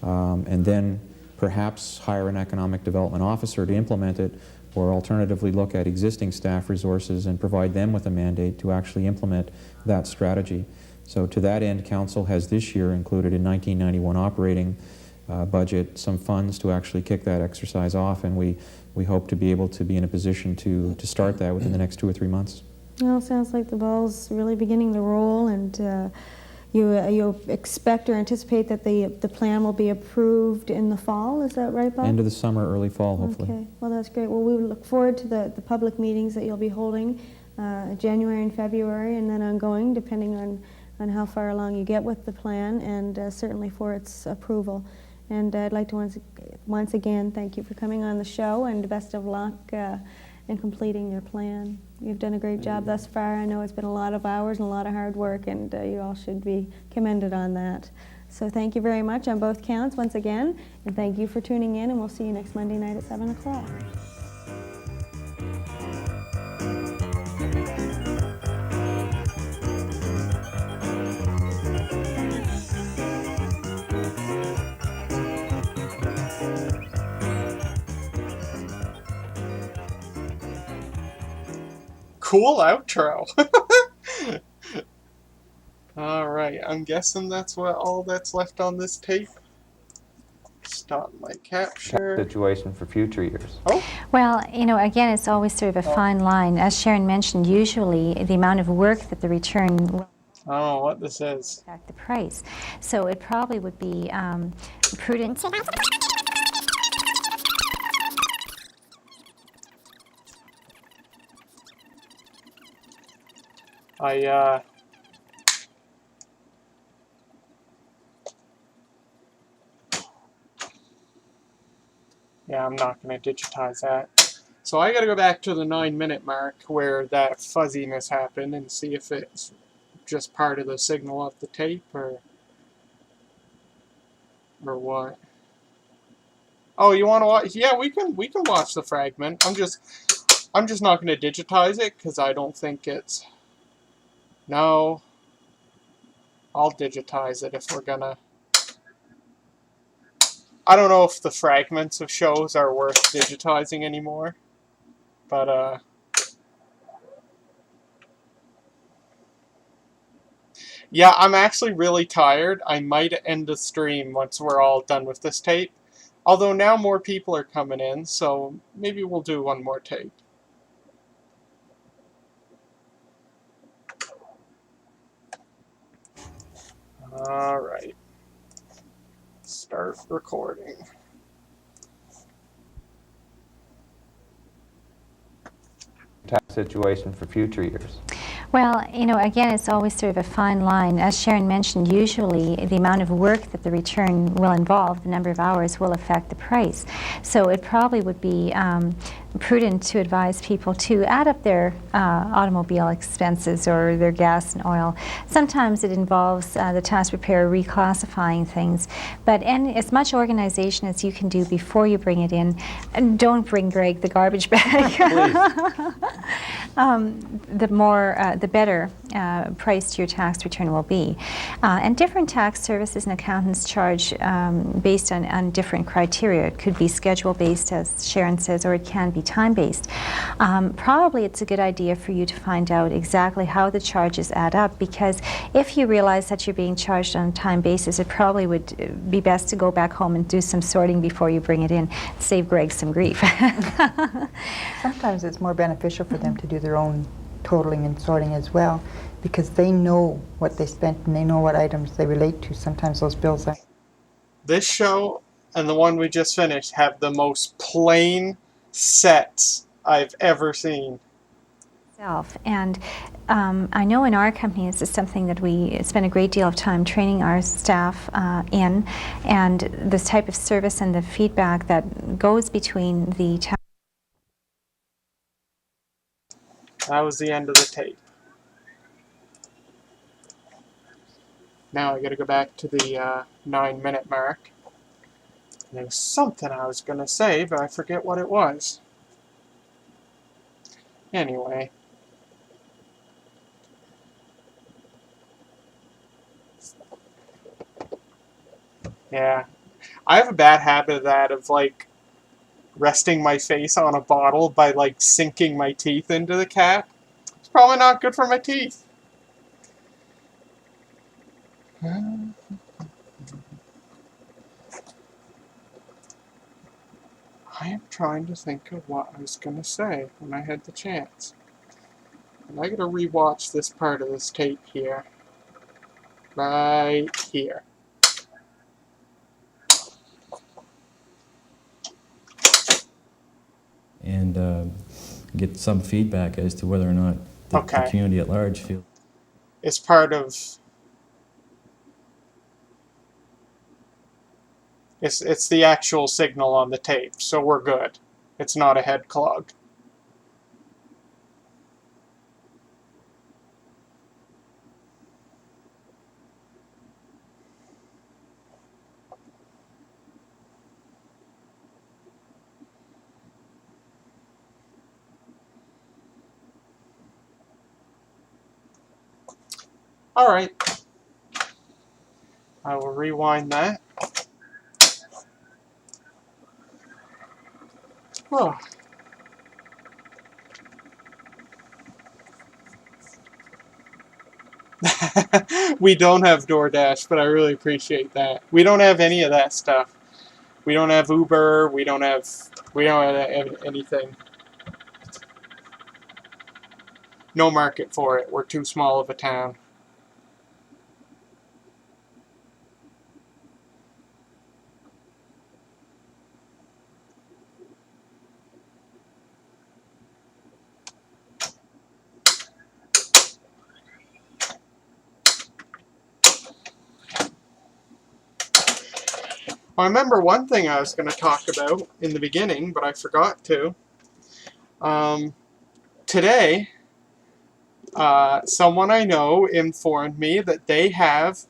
and then perhaps hire an economic development officer to implement it, or alternatively look at existing staff resources and provide them with a mandate to actually implement that strategy. So to that end, Council has this year included in 1991 operating budget some funds to actually kick that exercise off, and we hope to be able to be in a position to start that within the next 2 or 3 months. Well, it sounds like the ball's really beginning to roll, and you expect or anticipate that the plan will be approved in the fall. Is that right, Bob? End of the summer, early fall, hopefully. Okay, well, that's great. Well, we look forward to the public meetings that you'll be holding January and February, and then ongoing, depending on how far along you get with the plan, and certainly for its approval. And I'd like to once again thank you for coming on the show, and best of luck in completing your plan. You've done a great job thus far. I know it's been a lot of hours and a lot of hard work, and you all should be commended on that. So thank you very much on both counts once again, and thank you for tuning in, and we'll see you next Monday night at 7 o'clock. Cool outro. All right, I'm guessing that's all that's left on this tape. Stop my capture. Situation for future years. Oh, Well, again, it's always sort of a fine line. As Sharon mentioned, usually the amount of work that the return will I don't know what this is. affect the price. So it probably would be prudent. Yeah, I'm not going to digitize that. So I got to go back to the 9-minute mark where that fuzziness happened and see if it's just part of the signal of the tape or what. Oh, you want to watch? Yeah, we can watch the fragment. I'm just not going to digitize it because I don't think it's. No, I'll digitize it if we're gonna. I don't know if the fragments of shows are worth digitizing anymore, but yeah, I'm actually really tired. I might end the stream once we're all done with this tape. Although now more people are coming in, so maybe we'll do one more tape. All right. Start recording. Tax situation for future years. Well, again, it's always sort of a fine line. As Sharon mentioned, usually the amount of work that the return will involve, the number of hours, will affect the price. So it probably would be prudent to advise people to add up their automobile expenses or their gas and oil. Sometimes it involves the tax preparer reclassifying things, but as much organization as you can do before you bring it in, and don't bring Greg the garbage bag. The better price to your tax return will be. And different tax services and accountants charge based on different criteria. It could be schedule-based, as Sharon says, or it can be time-based. Probably it's a good idea for you to find out exactly how the charges add up, because if you realize that you're being charged on a time basis, it probably would be best to go back home and do some sorting before you bring it in. Save Greg some grief. Sometimes it's more beneficial for them to do their own totaling and sorting as well, because they know what they spent and they know what items they relate to. Sometimes those bills are... This show and the one we just finished have the most plain sets I've ever seen. And I know in our company this is something that we spend a great deal of time training our staff in, and this type of service and the feedback that goes between the town. That was the end of the tape. Now I gotta go back to the 9-minute mark. There was something I was gonna say, but I forget what it was. Anyway. Yeah. I have a bad habit of that, of like resting my face on a bottle by like sinking my teeth into the cap. It's probably not good for my teeth. I am trying to think of what I was going to say when I had the chance. And I gotta rewatch this part of this tape here. Right here. And get some feedback as to whether or not the Okay. community at large feels. It's part of... It's the actual signal on the tape, so we're good. It's not a head clog. Alright. I will rewind that. Oh. We don't have DoorDash, but I really appreciate that. We don't have any of that stuff. We don't have Uber. We don't have anything. No market for it. We're too small of a town. I remember one thing I was going to talk about in the beginning, but I forgot to. Today, someone I know informed me that they have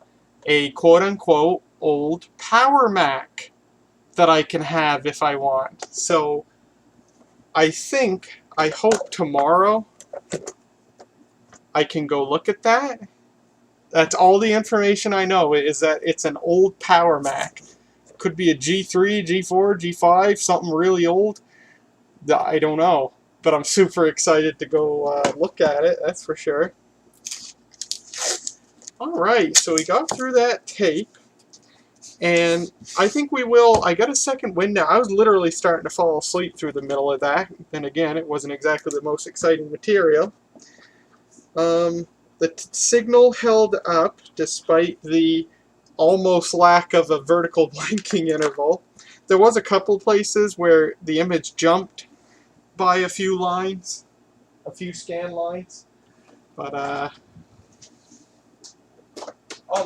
a quote-unquote old Power Mac that I can have if I want. So I hope tomorrow I can go look at that. That's all the information I know, is that it's an old Power Mac. Could be a G3, G4, G5, something really old. I don't know, but I'm super excited to go look at it, that's for sure. Alright, so we got through that tape, and I think I got a second wind now. I was literally starting to fall asleep through the middle of that, and again, it wasn't exactly the most exciting material. The signal held up despite the almost lack of a vertical blanking interval. There was a couple places where the image jumped by a few lines, a few scan lines, but on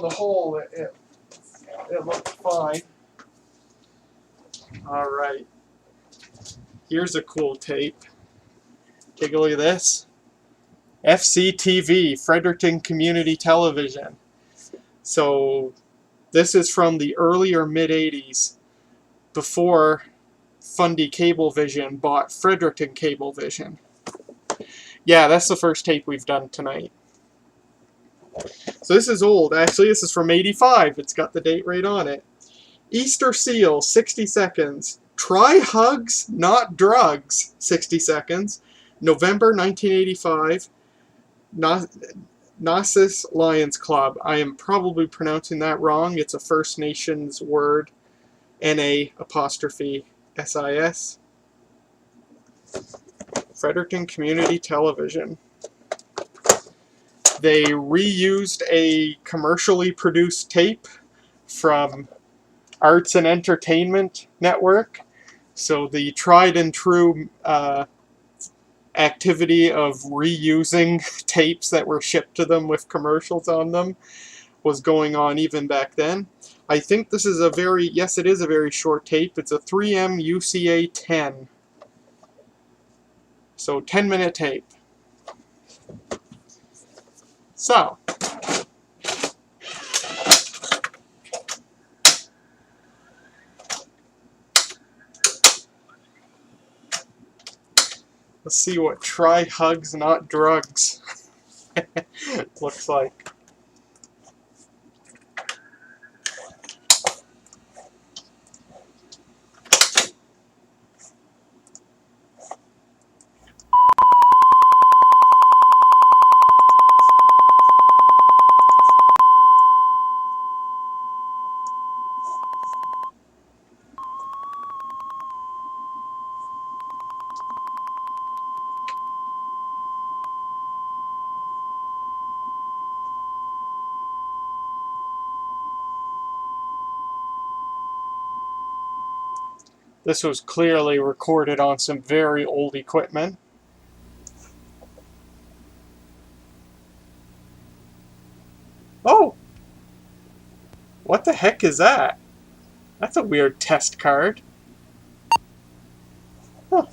the whole, it looked fine. Alright, here's a cool tape. Take a look at this. FCTV, Fredericton Community Television. So this is from the earlier mid-80s, before Fundy Cablevision bought Fredericton Cablevision. Yeah, that's the first tape we've done tonight. So this is old. Actually, this is from '85. It's got the date right on it. Easter Seal, 60 seconds. Try Hugs, Not Drugs, 60 seconds. November 1985. Nassus Lions Club. I am probably pronouncing that wrong. It's a First Nations word. N-A''SIS. Fredericton Community Television. They reused a commercially produced tape from Arts and Entertainment Network. So the tried and true activity of reusing tapes that were shipped to them with commercials on them was going on even back then. I think this is a very, yes, it is a very short tape. It's a 3M UCA 10. So 10-minute tape. So, let's see what try hugs, not drugs looks like. This was clearly recorded on some very old equipment. Oh! What the heck is that? That's a weird test card. Huh.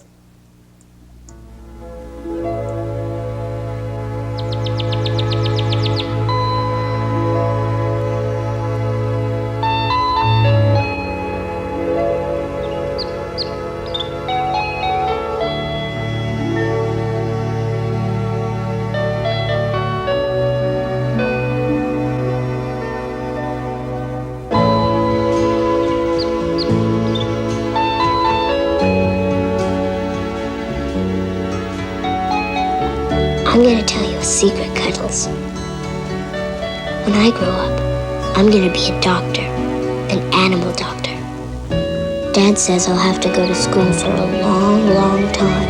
I'm gonna tell you a secret, Cuddles. When I grow up, I'm gonna be a doctor, an animal doctor. Dad says I'll have to go to school for a long, long time.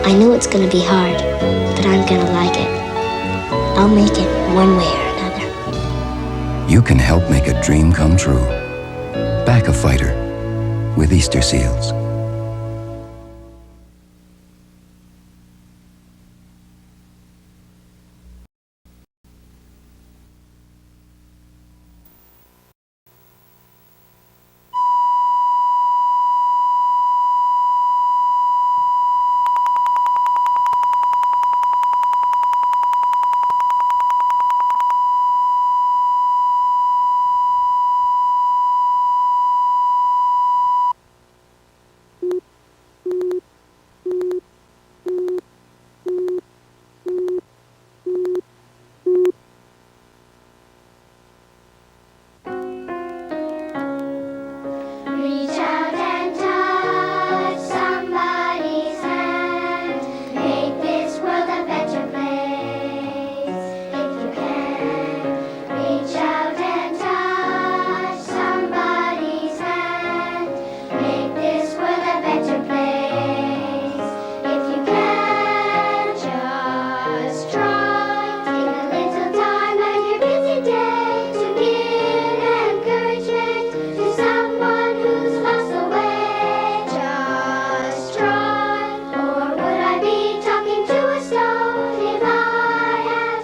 I know it's gonna be hard, but I'm gonna like it. I'll make it one way or another. You can help make a dream come true. Back a fighter with Easter Seals.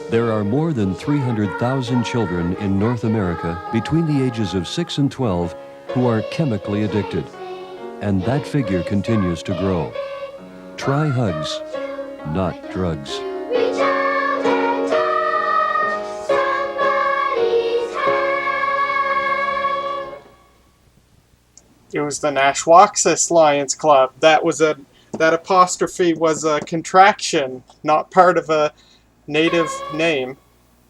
There are more than 300,000 children in North America between the ages of 6 and 12 who are chemically addicted. And that figure continues to grow. Try hugs, not drugs. It was the Nashwaaksis Lions Club. That apostrophe was a contraction, not part of a native name.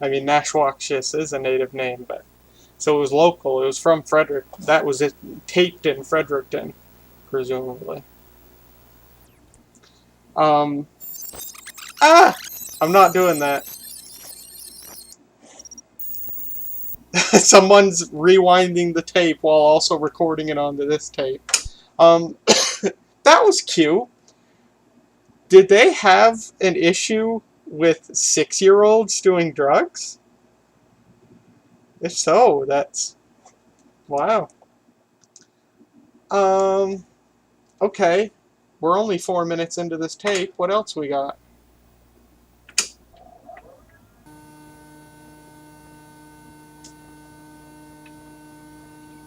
I mean, Nashwaaksis is a native name, but so it was local. It was from Frederick. That was it, taped in Fredericton, presumably. I'm not doing that. Someone's rewinding the tape while also recording it onto this tape. That was cute. Did they have an issue with 6-year-olds doing drugs? If so, that's... wow. Okay. We're only 4 minutes into this tape. What else we got?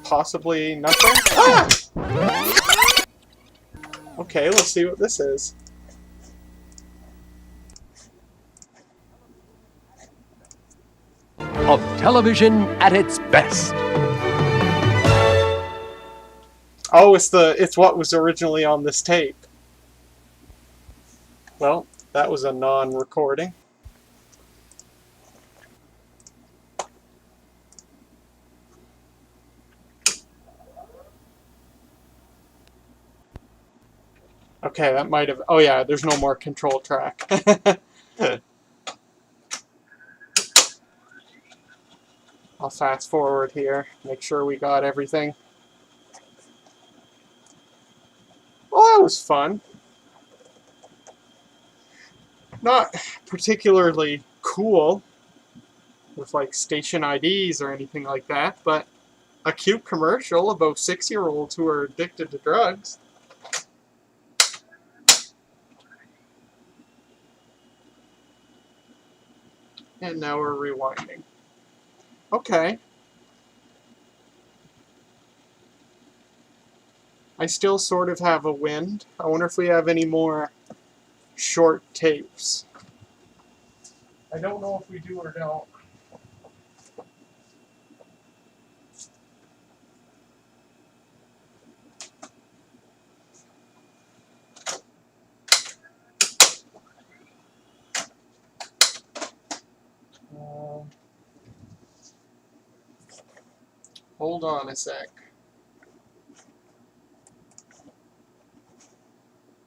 Possibly nothing? Ah! Okay, let's see what this is. Of television at its best. Oh, it's what was originally on this tape. Well, that was a non-recording. Okay, that might have... Oh yeah, there's no more control track. I'll fast forward here, make sure we got everything. Well, that was fun. Not particularly cool with like station IDs or anything like that, but a cute commercial about 6-year-olds who are addicted to drugs. And now we're rewinding. Okay. I still sort of have a wind. I wonder if we have any more short tapes. I don't know if we do or don't. Hold on a sec.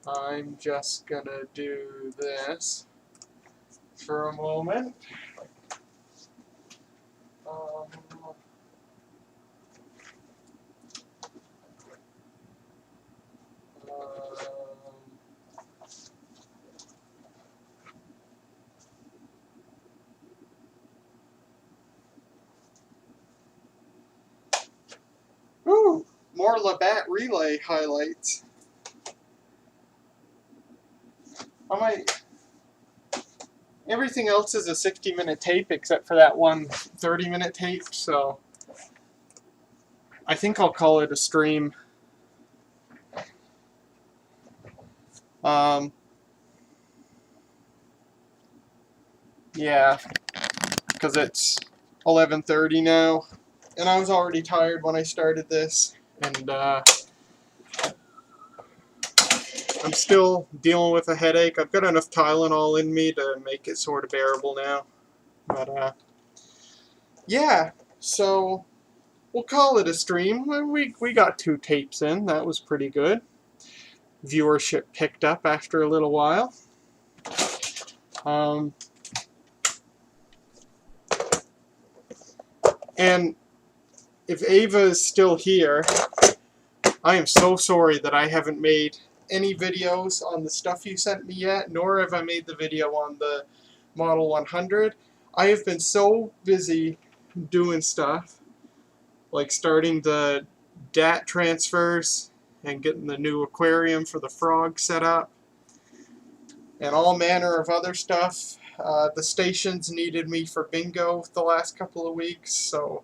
I'm just gonna do this for a moment. Ooh, more Labatt relay highlights. I might... Everything else is a 60-minute tape except for that one 30-minute tape, so I think I'll call it a stream. Yeah, because it's 11:30 now, and I was already tired when I started this, and I'm still dealing with a headache. I've got enough Tylenol in me to make it sort of bearable now, but yeah, so we'll call it a stream. We got 2 tapes in. That was pretty good. Viewership picked up after a little while. And if Ava is still here, I am so sorry that I haven't made any videos on the stuff you sent me yet, nor have I made the video on the Model 100. I have been so busy doing stuff, like starting the DAT transfers and getting the new aquarium for the frog set up, and all manner of other stuff. The stations needed me for bingo the last couple of weeks, so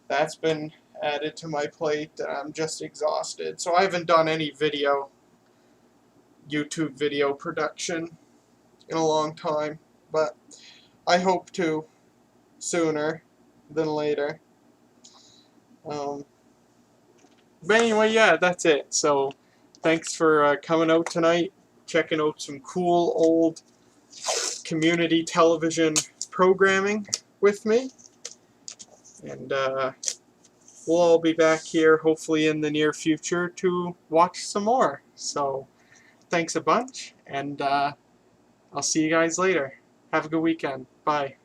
that's been added to my plate. I'm just exhausted. So I haven't done any YouTube video production in a long time, but I hope to sooner than later. But anyway, yeah, that's it. So thanks for coming out tonight, checking out some cool old community television programming with me. And we'll all be back here hopefully in the near future to watch some more. So thanks a bunch, and I'll see you guys later. Have a good weekend. Bye.